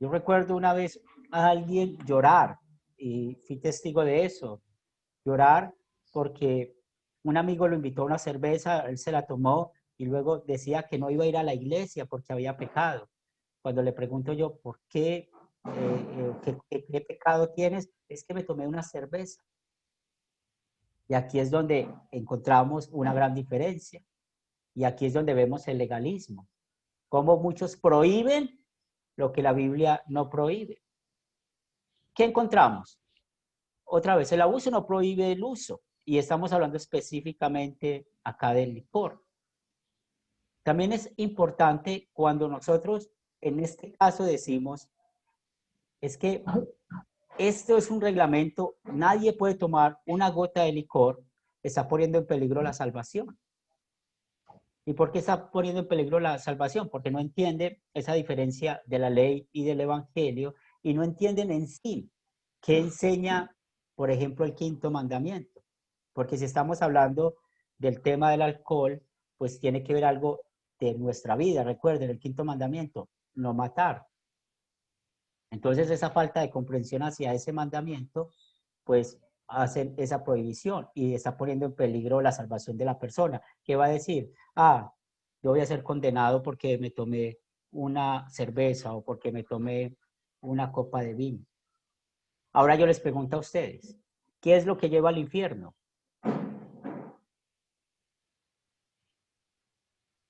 Yo recuerdo una vez a alguien llorar y fui testigo de eso, llorar porque un amigo lo invitó a una cerveza, él se la tomó y luego decía que no iba a ir a la iglesia porque había pecado. Cuando le pregunto yo, ¿por qué? ¿Qué pecado tienes? Es que me tomé una cerveza. Y aquí es donde encontramos una gran diferencia. Y aquí es donde vemos el legalismo. Cómo muchos prohíben lo que la Biblia no prohíbe. ¿Qué encontramos? Otra vez, el abuso no prohíbe el uso. Y estamos hablando específicamente acá del licor. También es importante cuando nosotros, en este caso, decimos, es que esto es un reglamento, nadie puede tomar una gota de licor, está poniendo en peligro la salvación. ¿Y por qué está poniendo en peligro la salvación? Porque no entiende esa diferencia de la ley y del evangelio y no entienden en sí qué enseña, por ejemplo, el quinto mandamiento. Porque si estamos hablando del tema del alcohol, pues tiene que ver algo de nuestra vida. Recuerden, el quinto mandamiento, no matar. Entonces, esa falta de comprensión hacia ese mandamiento, pues hacen esa prohibición y está poniendo en peligro la salvación de la persona. ¿Qué va a decir? Ah, yo voy a ser condenado porque me tomé una cerveza o porque me tomé una copa de vino. Ahora yo les pregunto a ustedes, ¿qué es lo que lleva al infierno?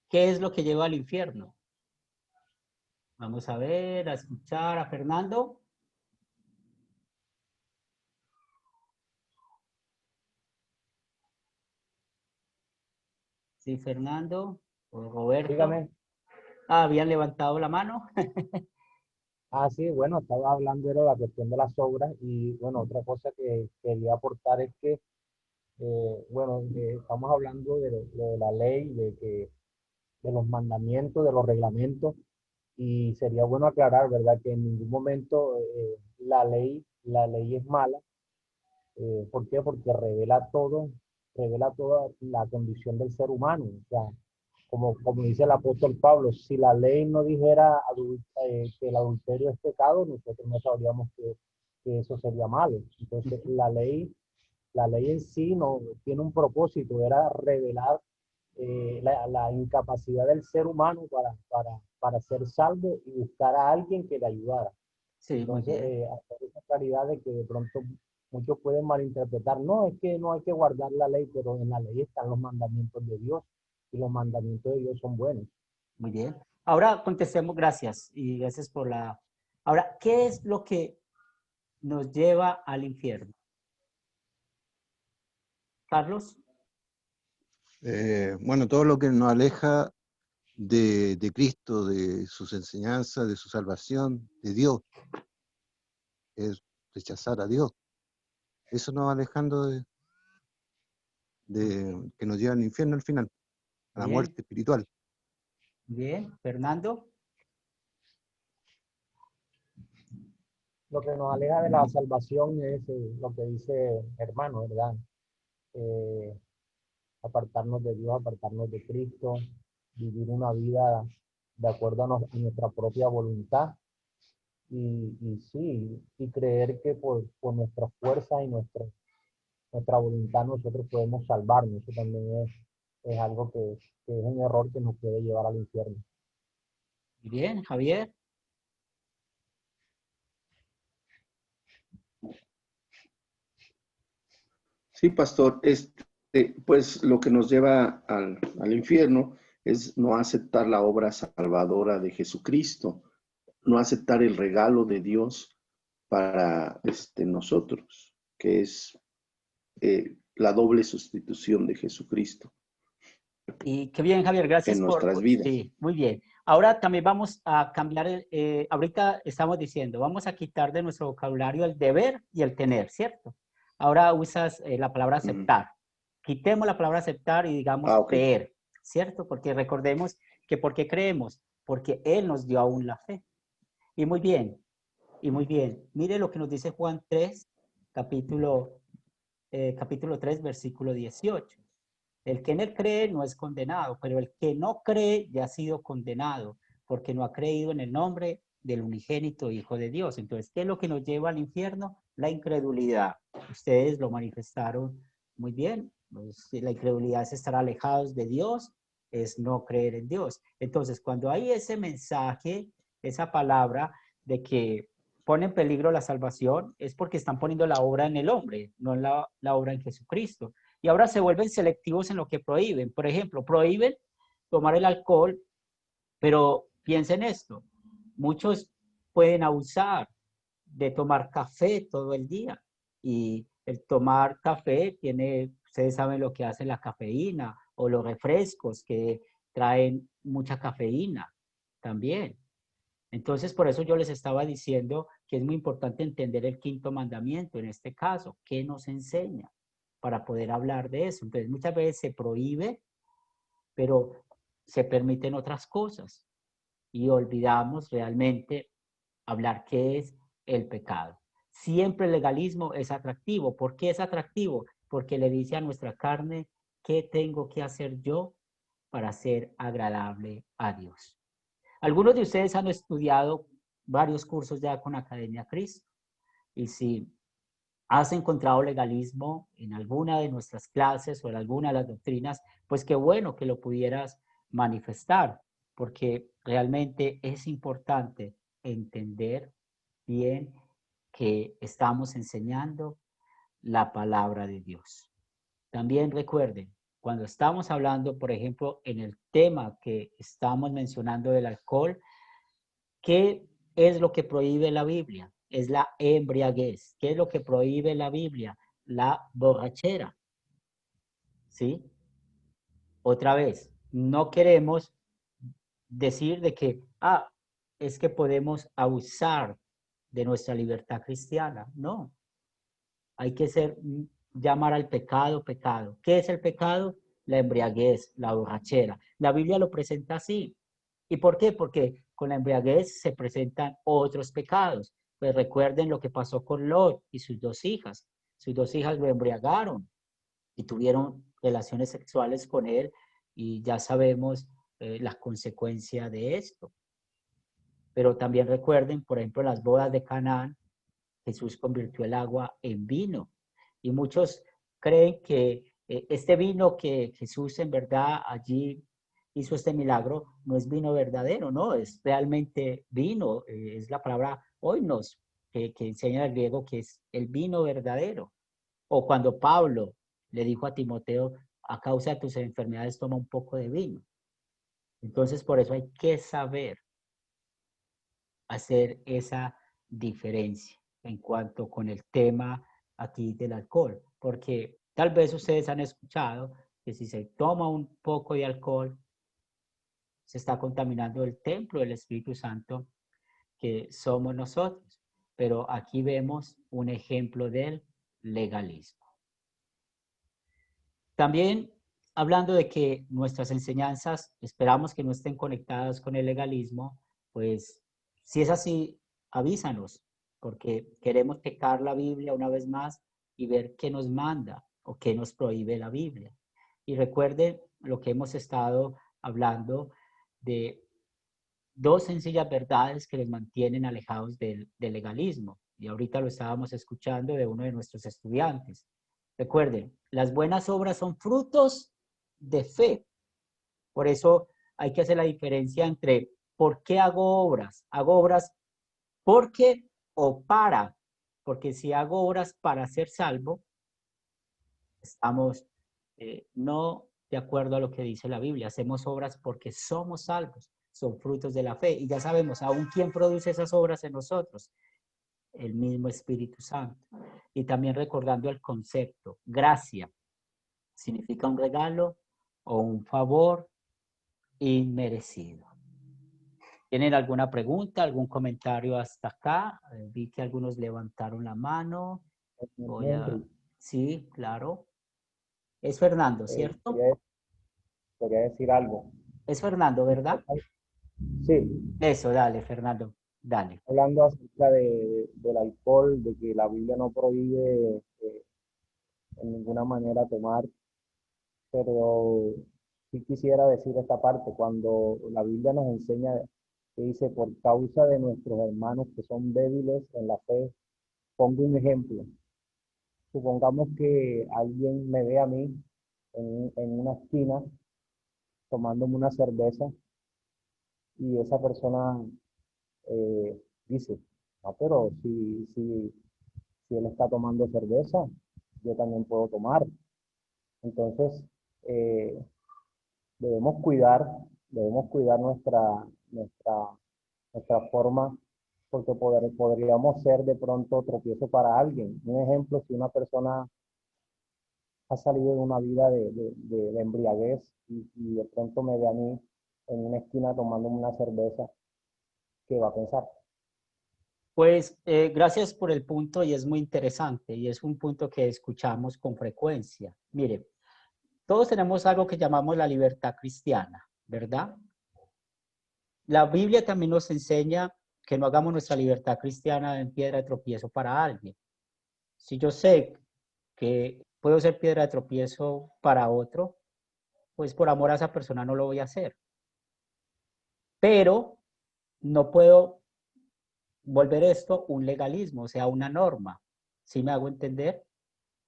¿Qué es lo que lleva al infierno? Vamos a ver, a escuchar a Fernando. Sí, Fernando o Roberto. Dígame. Ah, habían levantado la mano. Ah, sí, bueno, estaba hablando de la cuestión de las obras y bueno, otra cosa que quería aportar es que, bueno, estamos hablando de la ley, de los mandamientos, de los reglamentos y sería bueno aclarar, ¿verdad? Que en ningún momento la ley es mala. ¿Por qué? Porque revela toda la condición del ser humano. O sea, como dice el apóstol Pablo, si la ley no dijera que el adulterio es pecado, nosotros no sabríamos que eso sería malo. Entonces, la ley en sí no tiene un propósito, era revelar la incapacidad del ser humano para ser salvo y buscar a alguien que le ayudara. Sí, Entonces, muy bien. hacer esa claridad de que de pronto muchos pueden malinterpretar, no, es que no hay que guardar la ley, pero en la ley están los mandamientos de Dios y los mandamientos de Dios son buenos. Muy bien. Ahora contestemos, gracias y gracias por la... Ahora, ¿qué es lo que nos lleva al infierno? Carlos. Bueno, todo lo que nos aleja de Cristo, de sus enseñanzas, de su salvación, de Dios, es rechazar a Dios. Eso nos va alejando de que nos lleva al infierno al final, a la Bien. muerte espiritual. Bien, Fernando. Lo que nos aleja de la salvación es lo que dice hermano, ¿verdad? Apartarnos de Dios, apartarnos de Cristo, vivir una vida de acuerdo a nuestra propia voluntad y sí, y creer que por nuestra fuerza y nuestra voluntad nosotros podemos salvarnos. Eso también es algo que es un error que nos puede llevar al infierno. Bien, Javier. Sí, pastor, pues lo que nos lleva al infierno es no aceptar la obra salvadora de Jesucristo, no aceptar el regalo de Dios para nosotros, que es la doble sustitución de Jesucristo Y qué bien, Javier, gracias en por... nuestras vidas. Sí, muy bien. Ahora también vamos a cambiar, ahorita estamos diciendo, vamos a quitar de nuestro vocabulario el deber y el tener, ¿cierto? Ahora usas la palabra aceptar. Quitemos la palabra aceptar y digamos Okay. creer, ¿cierto? Porque recordemos que ¿por qué creemos? Porque Él nos dio aún la fe. Y muy bien, y muy bien. Mire lo que nos dice Juan 3, capítulo 3, versículo 18. El que en él cree no es condenado, pero el que no cree ya ha sido condenado, porque no ha creído en el nombre del unigénito Hijo de Dios. Entonces, ¿qué es lo que nos lleva al infierno? La incredulidad. Ustedes lo manifestaron muy bien, pues, si la incredulidad es estar alejados de Dios, es no creer en Dios. Entonces, cuando hay ese mensaje, esa palabra de que pone en peligro la salvación, es porque están poniendo la obra en el hombre, no en la obra en Jesucristo. Y ahora se vuelven selectivos en lo que prohíben. Por ejemplo, prohíben tomar el alcohol, pero piensen esto, muchos pueden abusar de tomar café todo el día. Y el tomar café tiene, ustedes saben lo que hace la cafeína o los refrescos que traen mucha cafeína también. Entonces, por eso yo les estaba diciendo que es muy importante entender el quinto mandamiento en este caso, ¿qué nos enseña? Para poder hablar de eso. Entonces, muchas veces se prohíbe, pero se permiten otras cosas y olvidamos realmente hablar qué es el pecado. Siempre el legalismo es atractivo. ¿Por qué es atractivo? Porque le dice a nuestra carne, ¿qué tengo que hacer yo para ser agradable a Dios? Algunos de ustedes han estudiado varios cursos ya con Academia Cristo. Y si has encontrado legalismo en alguna de nuestras clases o en alguna de las doctrinas, pues qué bueno que lo pudieras manifestar, porque realmente es importante entender bien que estamos enseñando la palabra de Dios. También recuerden, cuando estamos hablando, por ejemplo, en el tema que estamos mencionando del alcohol, ¿qué es lo que prohíbe la Biblia? Es la embriaguez. ¿Qué es lo que prohíbe la Biblia? La borrachera. ¿Sí? Otra vez, no queremos decir de que, es que podemos abusar de nuestra libertad cristiana. No, hay que llamar al pecado, pecado. ¿Qué es el pecado? La embriaguez, la borrachera. La Biblia lo presenta así. ¿Y por qué? Porque con la embriaguez se presentan otros pecados. Pues recuerden lo que pasó con Lot y sus dos hijas. Sus dos hijas lo embriagaron y tuvieron relaciones sexuales con él y ya sabemos la consecuencia de esto. Pero también recuerden, por ejemplo, las bodas de Canaán, Jesús convirtió el agua en vino. Y muchos creen que este vino que Jesús en verdad allí hizo este milagro no es vino verdadero, no, es realmente vino, es la palabra oinos, que enseña el griego que es el vino verdadero. O cuando Pablo le dijo a Timoteo, a causa de tus enfermedades toma un poco de vino. Entonces por eso hay que saber hacer esa diferencia en cuanto con el tema aquí del alcohol, porque tal vez ustedes han escuchado que si se toma un poco de alcohol, se está contaminando el templo del Espíritu Santo que somos nosotros. Pero aquí vemos un ejemplo del legalismo. También hablando de que nuestras enseñanzas esperamos que no estén conectadas con el legalismo, pues si es así, avísanos, porque queremos checar la Biblia una vez más y ver qué nos manda o qué nos prohíbe la Biblia. Y recuerden lo que hemos estado hablando de dos sencillas verdades que les mantienen alejados del legalismo. Y ahorita lo estábamos escuchando de uno de nuestros estudiantes. Recuerden, las buenas obras son frutos de fe. Por eso hay que hacer la diferencia entre ¿por qué hago obras? Hago obras porque o para. Porque si hago obras para ser salvo, estamos no de acuerdo a lo que dice la Biblia. Hacemos obras porque somos salvos. Son frutos de la fe. Y ya sabemos, aún quién produce esas obras en nosotros. El mismo Espíritu Santo. Y también recordando el concepto, gracia significa un regalo o un favor inmerecido. ¿Tienen alguna pregunta, algún comentario hasta acá? Vi que algunos levantaron la mano. Sí, claro. Es Fernando, ¿cierto? Quería decir algo. Es Fernando, ¿verdad? Sí. Eso, dale, Fernando, dale. Hablando acerca del alcohol, de que la Biblia no prohíbe en ninguna manera tomar, pero sí quisiera decir esta parte, cuando la Biblia nos enseña, que dice, por causa de nuestros hermanos que son débiles en la fe, pongo un ejemplo. supongamos que alguien me ve a mí en una esquina tomándome una cerveza y esa persona dice, no, pero si él está tomando cerveza, yo también puedo tomar. Entonces, eh, debemos cuidar, debemos cuidar nuestra forma, porque podríamos ser de pronto tropiezo para alguien. Un ejemplo, si una persona ha salido de una vida de embriaguez y de pronto me ve a mí en una esquina tomándome una cerveza, ¿qué va a pensar? Pues gracias por el punto y es muy interesante y es un punto que escuchamos con frecuencia. Mire, todos tenemos algo que llamamos la libertad cristiana, ¿verdad? La Biblia también nos enseña que no hagamos nuestra libertad cristiana en piedra de tropiezo para alguien. Si yo sé que puedo ser piedra de tropiezo para otro, pues por amor a esa persona no lo voy a hacer. Pero no puedo volver esto un legalismo, o sea, una norma. ¿Sí me hago entender?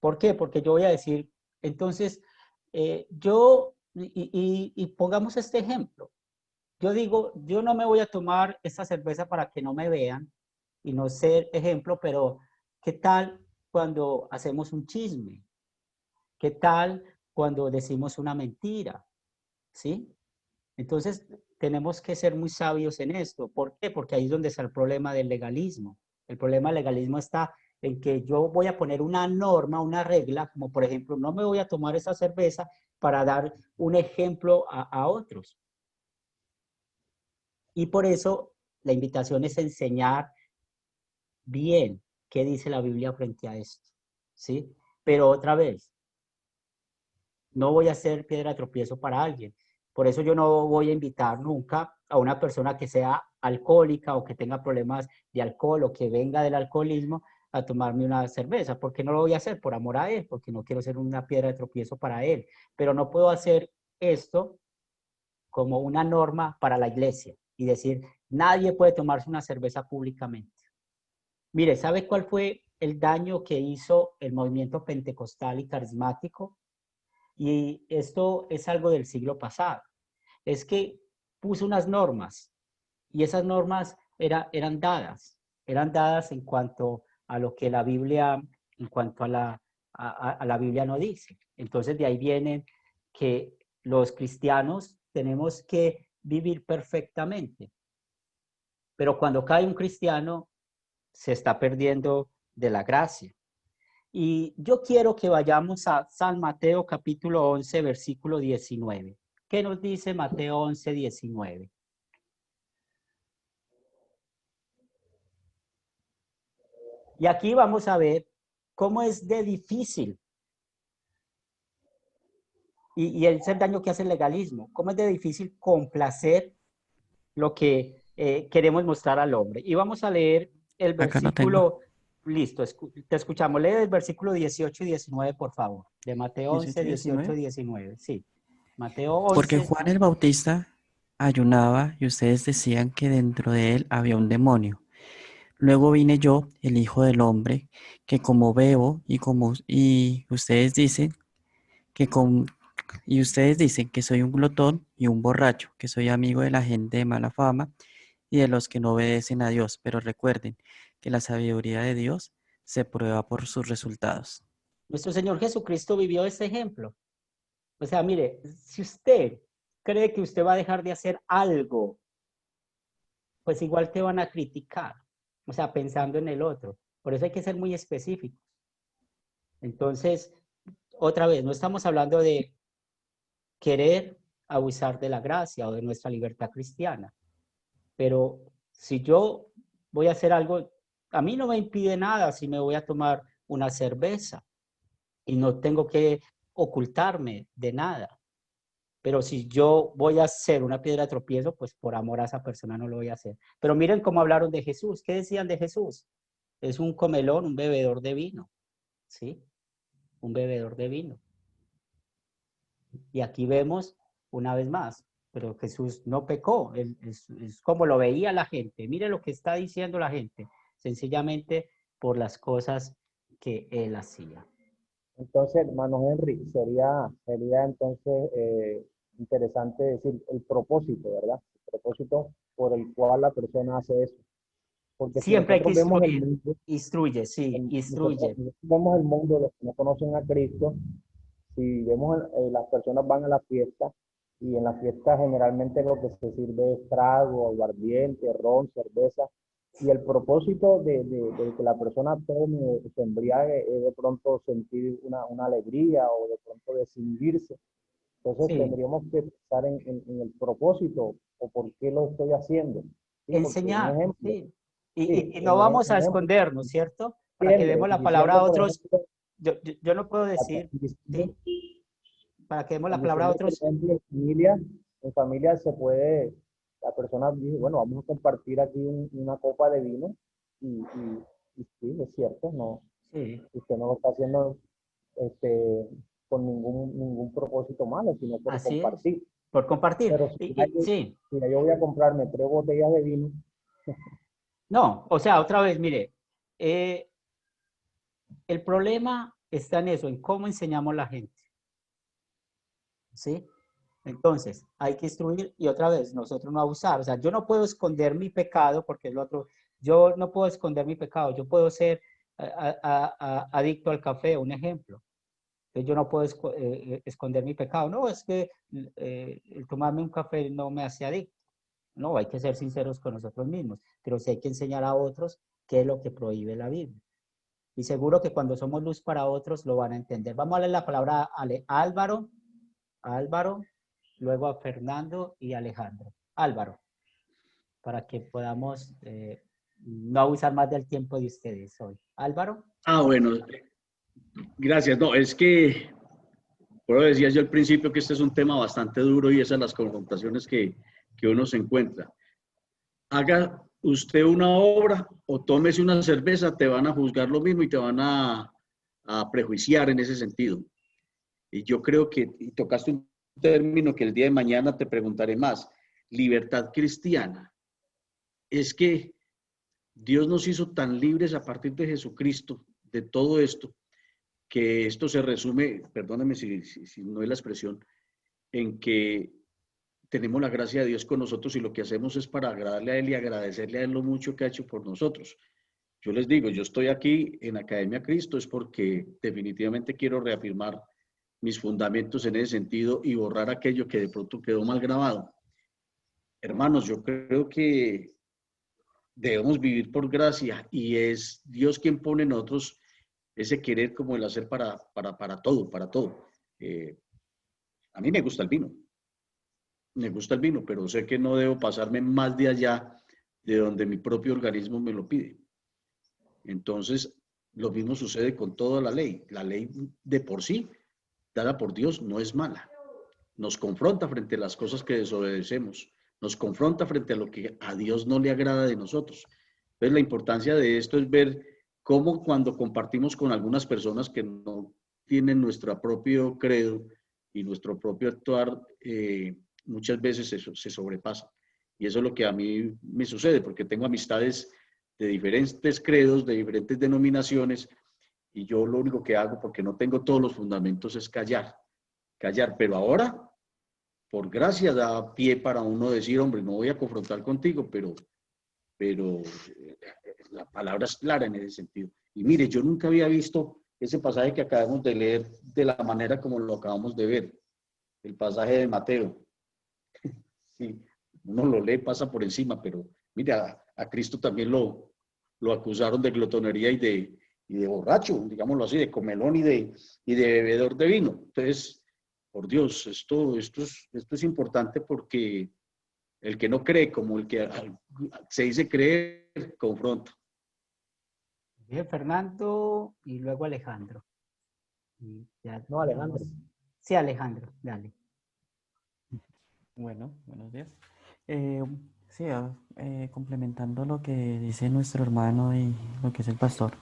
¿Por qué? Porque yo voy a decir, entonces, y pongamos este ejemplo. Yo digo, yo no me voy a tomar esta cerveza para que no me vean y no ser ejemplo, pero ¿qué tal cuando hacemos un chisme? ¿Qué tal cuando decimos una mentira? ¿Sí? Entonces, tenemos que ser muy sabios en esto. ¿Por qué? Porque ahí es donde está el problema del legalismo. El problema del legalismo está en que yo voy a poner una norma, una regla, como por ejemplo, no me voy a tomar esa cerveza para dar un ejemplo a otros. Y por eso la invitación es enseñar bien qué dice la Biblia frente a esto, ¿sí? Pero otra vez, no voy a ser piedra de tropiezo para alguien. Por eso yo no voy a invitar nunca a una persona que sea alcohólica o que tenga problemas de alcohol o que venga del alcoholismo a tomarme una cerveza, porque no lo voy a hacer por amor a él, porque no quiero ser una piedra de tropiezo para él. Pero no puedo hacer esto como una norma para la iglesia y decir, nadie puede tomarse una cerveza públicamente. Mire, ¿sabe cuál fue el daño que hizo el movimiento pentecostal y carismático? Y esto es algo del siglo pasado. Es que puso unas normas y esas normas eran dadas en cuanto a lo que la Biblia, en cuanto a la Biblia no dice. Entonces de ahí viene que los cristianos tenemos que vivir perfectamente. Pero cuando cae un cristiano, se está perdiendo de la gracia. Y yo quiero que vayamos a San Mateo capítulo 11, versículo 19. ¿Qué nos dice Mateo 11, 19? Y aquí vamos a ver cómo es de difícil y el ser daño que hace el legalismo, cómo es de difícil complacer lo que queremos mostrar al hombre. Y vamos a leer el Acá lo tengo. versículo, listo, te escuchamos. Lee el versículo 18 y 19, por favor, de Mateo 11, 18 y 18 y 19. 19. Sí, Mateo Porque 11. Juan el Bautista ayunaba y ustedes decían que dentro de él había un demonio. Luego vine yo, el Hijo del Hombre, que como bebo y ustedes dicen que y ustedes dicen que soy un glotón y un borracho, que soy amigo de la gente de mala fama y de los que no obedecen a Dios. Pero recuerden que la sabiduría de Dios se prueba por sus resultados. Nuestro Señor Jesucristo vivió este ejemplo. O sea, mire, si usted cree que usted va a dejar de hacer algo, pues igual te van a criticar. O sea, pensando en el otro. Por eso hay que ser muy específicos. Entonces, otra vez, no estamos hablando de querer abusar de la gracia o de nuestra libertad cristiana. Pero si yo voy a hacer algo, a mí no me impide nada si me voy a tomar una cerveza y no tengo que ocultarme de nada. Pero si yo voy a hacer una piedra de tropiezo, pues por amor a esa persona no lo voy a hacer. Pero miren cómo hablaron de Jesús. ¿Qué decían de Jesús? Es un comelón, un bebedor de vino. ¿Sí? Un bebedor de vino. Y aquí vemos una vez más, pero Jesús no pecó. Es como lo veía la gente. Mire lo que está diciendo la gente. Sencillamente por las cosas que él hacía. Entonces, hermano Henry, sería entonces interesante decir el propósito, ¿verdad? El propósito por el cual la persona hace eso. Porque si Siempre hay que nosotros vemos el instruir. mundo, Instruye, sí, instruye. nosotros vemos el mundo, los que no conocen a Cristo, si vemos las personas van a la fiesta y en la fiesta generalmente lo que se sirve es trago, aguardiente, ron, cerveza, y el propósito de que la persona tome o se embriague es de pronto sentir una alegría o de pronto desinhibirse. Entonces Sí, tendríamos que pensar en el propósito o por qué lo estoy haciendo. ¿Sí? Porque un enseñar, ejemplo, sí. sí, Y no vamos a un ejemplo, escondernos, ¿cierto? Para que diciendo, demos la palabra diciendo, a por otros. ejemplo, Yo no puedo decir, diciendo, ¿sí? Para que demos la palabra a diciendo, por otros. ejemplo, en familia se puede, la persona dice, bueno, vamos a compartir aquí una copa de vino y sí, es cierto, no, Sí, usted no lo está haciendo este, con ningún propósito malo, sino por así es. compartir. Por compartir. Pero Sí, si yo voy a comprarme 3 botellas de vino, no, o sea, otra vez, mire, eh, el problema está en eso, en cómo enseñamos a la gente, ¿sí? Entonces, hay que instruir y otra vez, nosotros no abusar. O sea, yo no puedo esconder mi pecado porque es lo otro. Yo no puedo esconder mi pecado. Yo puedo ser adicto al café, un ejemplo. Entonces, yo no puedo esconder mi pecado. No, es que el tomarme un café no me hace adicto. No, hay que ser sinceros con nosotros mismos, pero sí hay que enseñar a otros qué es lo que prohíbe la Biblia. Y seguro que cuando somos luz para otros lo van a entender. Vamos a leer la palabra a Álvaro. Álvaro, luego a Fernando y Alejandro. Álvaro, para que podamos no abusar más del tiempo de ustedes hoy. Álvaro. Bueno, gracias. No, es que, por eso decía yo al principio que este es un tema bastante duro y esas son las confrontaciones que uno se encuentra. Haga usted una obra o tómese una cerveza, te van a juzgar lo mismo y te van a prejuiciar en ese sentido. Y yo creo que y tocaste un término que el día de mañana te preguntaré más. Libertad cristiana. Es que Dios nos hizo tan libres a partir de Jesucristo, de todo esto, que esto se resume, perdóname si no es la expresión, en que tenemos la gracia de Dios con nosotros y lo que hacemos es para agradarle a Él y agradecerle a Él lo mucho que ha hecho por nosotros. Yo les digo, yo estoy aquí en Academia Cristo es porque definitivamente quiero reafirmar mis fundamentos en ese sentido y borrar aquello que de pronto quedó mal grabado. Hermanos, yo creo que debemos vivir por gracia y es Dios quien pone en nosotros ese querer como el hacer para todo, para todo. A mí me gusta el vino, pero sé que no debo pasarme más de allá de donde mi propio organismo me lo pide. Entonces, lo mismo sucede con toda la ley. La ley de por sí, dada por Dios, no es mala. Nos confronta frente a las cosas que desobedecemos. Nos confronta frente a lo que a Dios no le agrada de nosotros. Entonces, la importancia de esto es ver cómo cuando compartimos con algunas personas que no tienen nuestro propio credo y nuestro propio actuar, muchas veces se sobrepasa. Y eso es lo que a mí me sucede, porque tengo amistades de diferentes credos, de diferentes denominaciones, y yo lo único que hago, porque no tengo todos los fundamentos, es callar. Pero ahora, por gracia, da pie para uno decir, hombre, no voy a confrontar contigo, pero la palabra es clara en ese sentido. Y mire, yo nunca había visto ese pasaje que acabamos de leer de la manera como lo acabamos de ver, el pasaje de Mateo. Sí, uno lo lee, pasa por encima, pero mira, a Cristo también lo acusaron de glotonería y de borracho, digámoslo así, de comelón y de bebedor de vino. Entonces, por Dios, esto es importante porque el que no cree, como el que se dice creer, confronta. Bien, Fernando y luego Alejandro. Y ya no, Alejandro. vamos. Sí, Alejandro, dale. Bueno, buenos días. Sí, complementando lo que dice nuestro hermano y lo que es el pastor.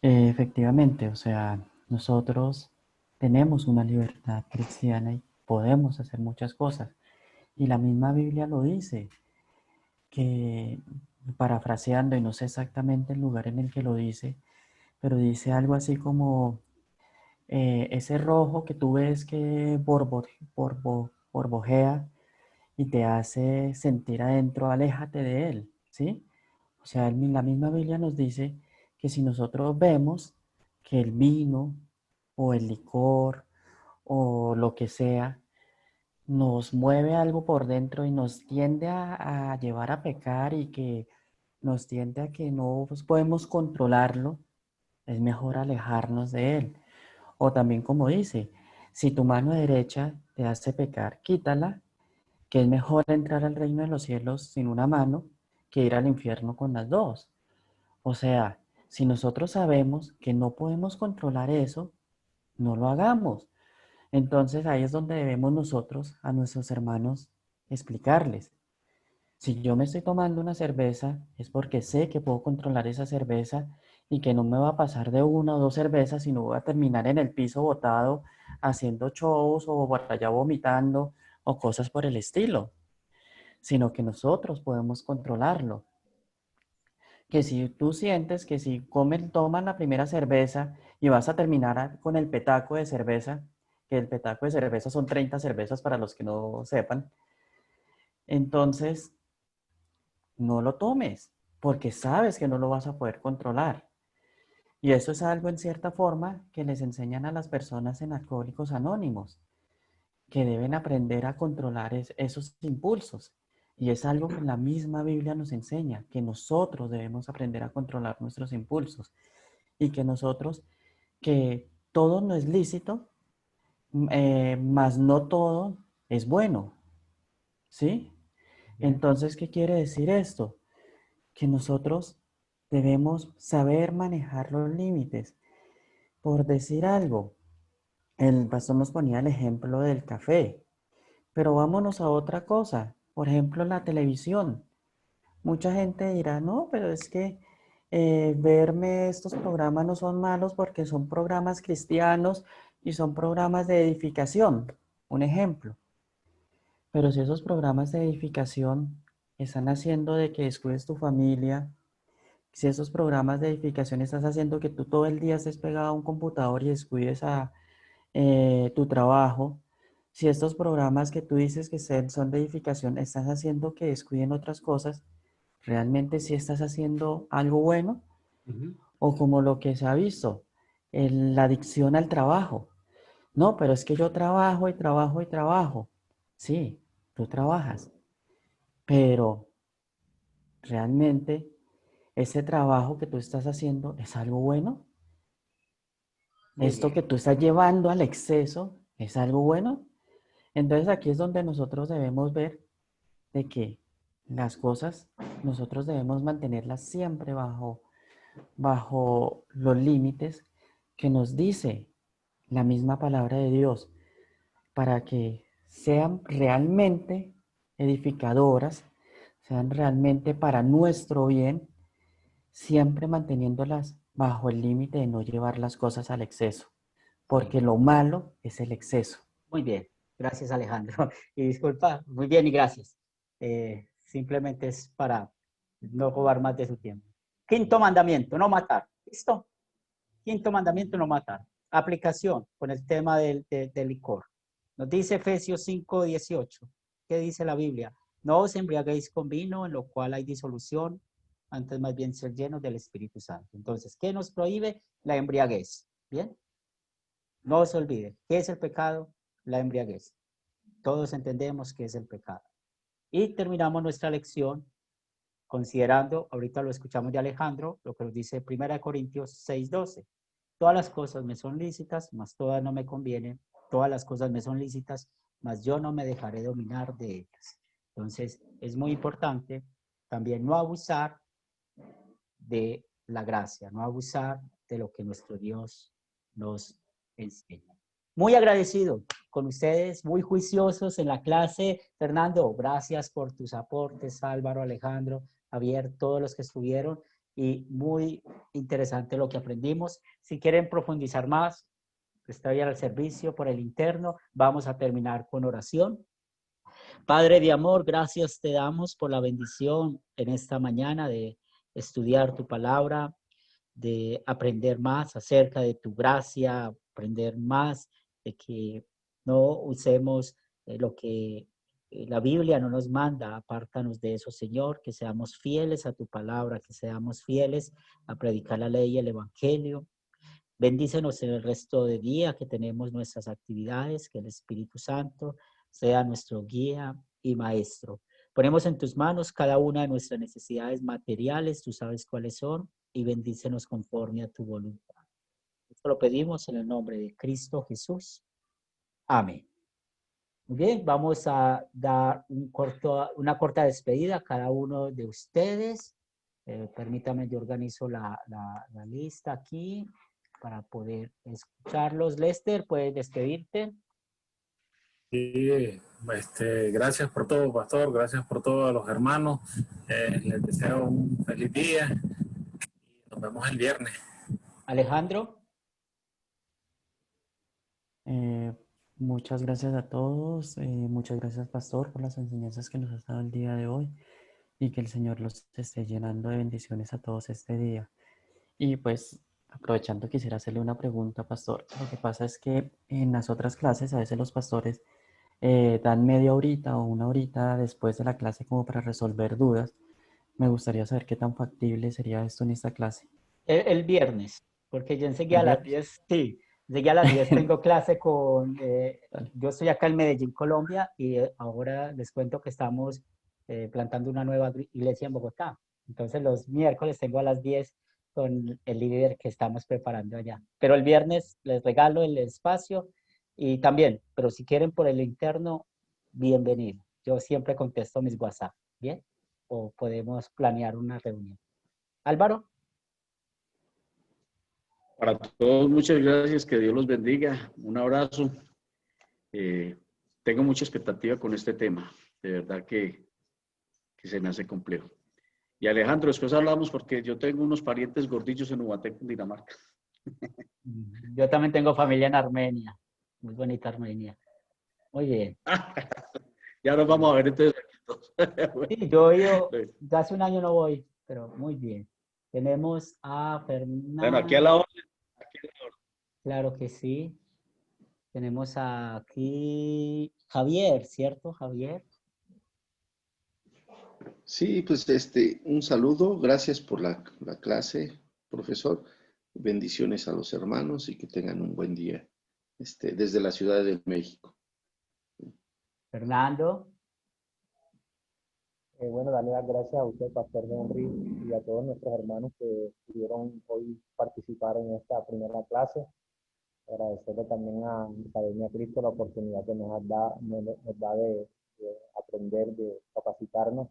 Efectivamente, o sea, nosotros tenemos una libertad cristiana y podemos hacer muchas cosas. Y la misma Biblia lo dice, que parafraseando, y no sé exactamente el lugar en el que lo dice, pero dice algo así como ese rojo que tú ves que borbojea y te hace sentir adentro, aléjate de él, ¿sí? O sea, la misma Biblia nos dice que si nosotros vemos que el vino o el licor o lo que sea nos mueve algo por dentro y nos tiende a llevar a pecar y que nos tiende a que no podemos controlarlo, es mejor alejarnos de él. O también como dice, si tu mano derecha te hace pecar, quítala, que es mejor entrar al reino de los cielos sin una mano que ir al infierno con las dos. O sea, si nosotros sabemos que no podemos controlar eso, no lo hagamos. Entonces ahí es donde debemos nosotros a nuestros hermanos explicarles. Si yo me estoy tomando una cerveza es porque sé que puedo controlar esa cerveza y que no me va a pasar de una o dos cervezas, sino voy a terminar en el piso botado haciendo shows o por allá vomitando o cosas por el estilo, sino que nosotros podemos controlarlo. Que si tú sientes que si tomas la primera cerveza y vas a terminar con el petaco de cerveza, que el petaco de cerveza son 30 cervezas para los que no sepan, entonces no lo tomes, porque sabes que no lo vas a poder controlar. Y eso es algo en cierta forma que les enseñan a las personas en Alcohólicos Anónimos, que deben aprender a controlar esos impulsos. Y es algo que la misma Biblia nos enseña, que nosotros debemos aprender a controlar nuestros impulsos. Y que nosotros, que todo no es lícito, mas no todo es bueno. ¿Sí? Entonces, ¿qué quiere decir esto? Que nosotros debemos saber manejar los límites. Por decir algo, el pastor nos ponía el ejemplo del café, pero vámonos a otra cosa. Por ejemplo, la televisión. Mucha gente dirá, no, pero es que verme estos programas no son malos porque son programas cristianos y son programas de edificación. Un ejemplo. Pero si esos programas de edificación están haciendo de que descuides tu familia, si esos programas de edificación estás haciendo que tú todo el día estés pegado a un computador y descuides a tu trabajo, si estos programas que tú dices que son de edificación estás haciendo que descuiden otras cosas, ¿realmente sí estás haciendo algo bueno? O como lo que se ha visto, la adicción al trabajo. No, pero es que yo trabajo y trabajo y trabajo. Sí, tú trabajas, pero realmente ese trabajo que tú estás haciendo es algo bueno. Esto que tú estás llevando al exceso es algo bueno. Entonces aquí es donde nosotros debemos ver de que las cosas nosotros debemos mantenerlas siempre bajo los límites que nos dice la misma palabra de Dios, para que sean realmente edificadoras, sean realmente para nuestro bien, siempre manteniéndolas bajo el límite de no llevar las cosas al exceso, porque lo malo es el exceso. Muy bien, gracias Alejandro. Y disculpa, muy bien y gracias. Simplemente es para no robar más de su tiempo. Quinto mandamiento, no matar. ¿Listo? Quinto mandamiento, no matar. Aplicación con el tema del licor. Nos dice Efesios 5:18. ¿Qué dice la Biblia? No os embriaguéis con vino, en lo cual hay disolución, antes más bien ser llenos del Espíritu Santo. Entonces, ¿qué nos prohíbe? La embriaguez. ¿Bien? No se olvide, ¿qué es el pecado? La embriaguez. Todos entendemos qué es el pecado. Y terminamos nuestra lección considerando, ahorita lo escuchamos de Alejandro, lo que nos dice 1 Corintios 6:12. Todas las cosas me son lícitas, mas todas no me convienen. Todas las cosas me son lícitas, mas yo no me dejaré dominar de ellas. Entonces, es muy importante también no abusar de la gracia, no abusar de lo que nuestro Dios nos enseña. Muy agradecido con ustedes, muy juiciosos en la clase. Fernando, gracias por tus aportes, Álvaro, Alejandro, Javier, todos los que estuvieron, y muy interesante lo que aprendimos. Si quieren profundizar más, estoy al servicio por el interno. Vamos a terminar con oración. Padre de amor, gracias te damos por la bendición en esta mañana de estudiar tu palabra, de aprender más acerca de tu gracia aprender más, de que no usemos lo que la Biblia no nos manda. Apártanos de eso, Señor, que seamos fieles a tu palabra, que seamos fieles a predicar la ley y el evangelio. Bendícenos en el resto del día que tenemos nuestras actividades, que el Espíritu Santo sea nuestro guía y maestro. Ponemos en tus manos cada una de nuestras necesidades materiales, tú sabes cuáles son, y bendícenos conforme a tu voluntad. Esto lo pedimos en el nombre de Cristo Jesús. Amén. Muy bien, vamos a dar una corta despedida a cada uno de ustedes. Permítame, yo organizo la lista aquí para poder escucharlos. Lester, ¿puedes despedirte? Sí, gracias por todo, pastor, gracias por todos los hermanos. Les deseo un feliz día y nos vemos el viernes. Alejandro. Muchas gracias a todos, muchas gracias, pastor, por las enseñanzas que nos has dado el día de hoy y que el Señor los esté llenando de bendiciones a todos este día. Y pues, aprovechando, quisiera hacerle una pregunta, pastor. Lo que pasa es que en las otras clases, a veces los pastores dan media horita o una horita después de la clase como para resolver dudas. Me gustaría saber qué tan factible sería esto en esta clase. El viernes, porque yo enseguida ¿El a las viernes? 10, sí, enseguida a las 10 tengo clase con, Dale. yo estoy acá en Medellín, Colombia, y ahora les cuento que estamos plantando una nueva iglesia en Bogotá. Entonces los miércoles tengo a las 10 con el líder que estamos preparando allá. Pero el viernes les regalo el espacio y también, pero si quieren por el interno, bienvenido. Yo siempre contesto mis WhatsApp, ¿bien? O podemos planear una reunión. Álvaro. Para todos, muchas gracias, que Dios los bendiga. Un abrazo. Tengo mucha expectativa con este tema. De verdad que se me hace complejo. Y Alejandro, después hablamos porque yo tengo unos parientes gordillos en Ubaté, Dinamarca. Yo también tengo familia en Armenia. Muy bonita Armenia. Muy bien. Ya nos vamos a ver entonces. Sí, yo ya hace un año no voy, pero muy bien. Tenemos a Fernando. Bueno, aquí a la hora. Claro que sí. Tenemos aquí Javier, ¿cierto, Javier? Sí, pues un saludo, gracias por la clase, profesor. Bendiciones a los hermanos y que tengan un buen día desde la Ciudad de México. Fernando. Bueno, darle las gracias a usted, Pastor Henry, y a todos nuestros hermanos que pudieron hoy participar en esta primera clase. Agradecerle también a Academia Cristo la oportunidad que nos da de aprender, de capacitarnos.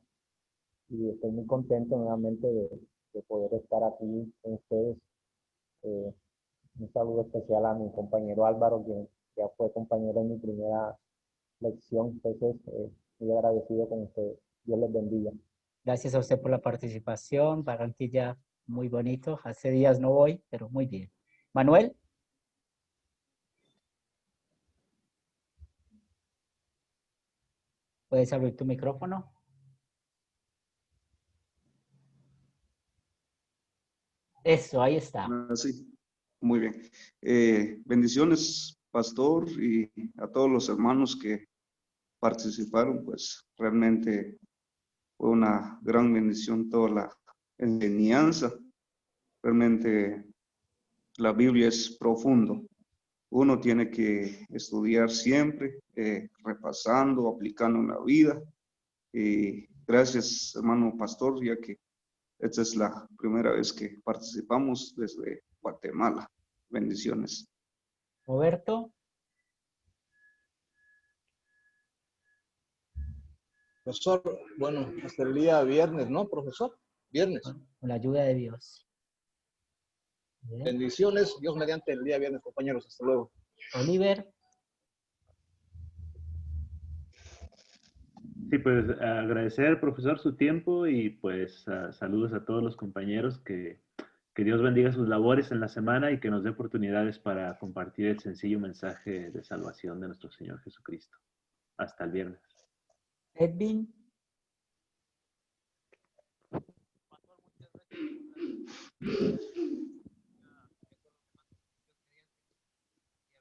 Y estoy muy contento nuevamente de poder estar aquí con ustedes. Un saludo especial a mi compañero Álvaro, que ya fue compañero en mi primera lección. Entonces, muy agradecido con ustedes. Dios les bendiga. Gracias a usted por la participación. Barranquilla, muy bonito. Hace días no voy, pero muy bien. Manuel. ¿Puedes abrir tu micrófono? Eso, ahí está. Sí, muy bien. Bendiciones, pastor, y a todos los hermanos que participaron, pues realmente fue una gran bendición toda la enseñanza. Realmente la Biblia es profundo. Uno tiene que estudiar siempre, repasando, aplicando en la vida. Y gracias, hermano pastor, ya que esta es la primera vez que participamos desde Guatemala. Bendiciones. Roberto. Profesor, bueno, hasta el día viernes, ¿no, profesor? Viernes. Con la ayuda de Dios. Bien. Bendiciones, Dios mediante el día viernes, compañeros. Hasta luego. Oliver. Sí, pues agradecer, profesor, su tiempo y pues saludos a todos los compañeros, que Dios bendiga sus labores en la semana y que nos dé oportunidades para compartir el sencillo mensaje de salvación de nuestro Señor Jesucristo. Hasta el viernes. Edwin.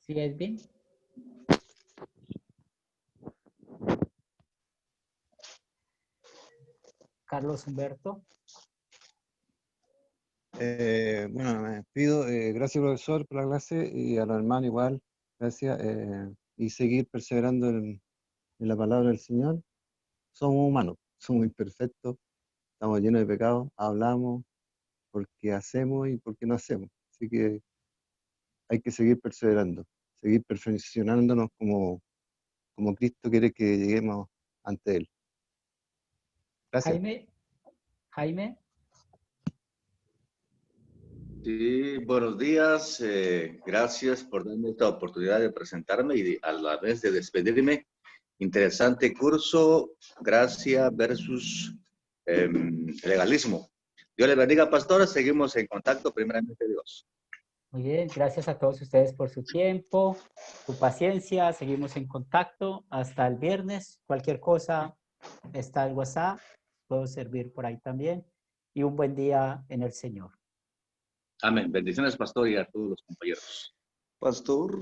¿Sí, Edwin? Carlos Humberto. Bueno, me despido. Gracias, profesor, por la clase y a los hermanos igual. Gracias. Y seguir perseverando en la palabra del Señor. Somos humanos, somos imperfectos, estamos llenos de pecados, hablamos porque hacemos y porque no hacemos. Así que hay que seguir perseverando, seguir perfeccionándonos como Cristo quiere que lleguemos ante Él. Gracias. Jaime. Sí, buenos días. Gracias por darme esta oportunidad de presentarme y a la vez de despedirme. Interesante curso, gracia versus legalismo. Dios le bendiga, pastora. Seguimos en contacto, primeramente Dios. Muy bien, gracias a todos ustedes por su tiempo, su paciencia. Seguimos en contacto hasta el viernes. Cualquier cosa está el WhatsApp, puedo servir por ahí también. Y un buen día en el Señor. Amén. Bendiciones, pastor, y a todos los compañeros. Pastor.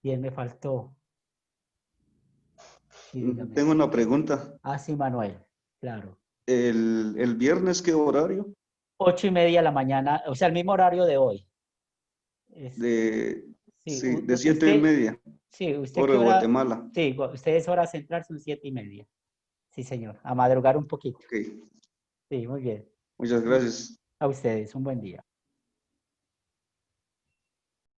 ¿Quién me faltó? Sí, dígame. Tengo una pregunta. Ah, sí, Manuel, claro. ¿El viernes qué horario? 8:30 de la mañana, o sea, el mismo horario de hoy. De 7:30. Sí, ¿usted hora qué de hora? Guatemala. Sí, ustedes hora central son 7:30. Sí, señor. A madrugar un poquito. Okay. Sí, muy bien. Muchas gracias. A ustedes, un buen día.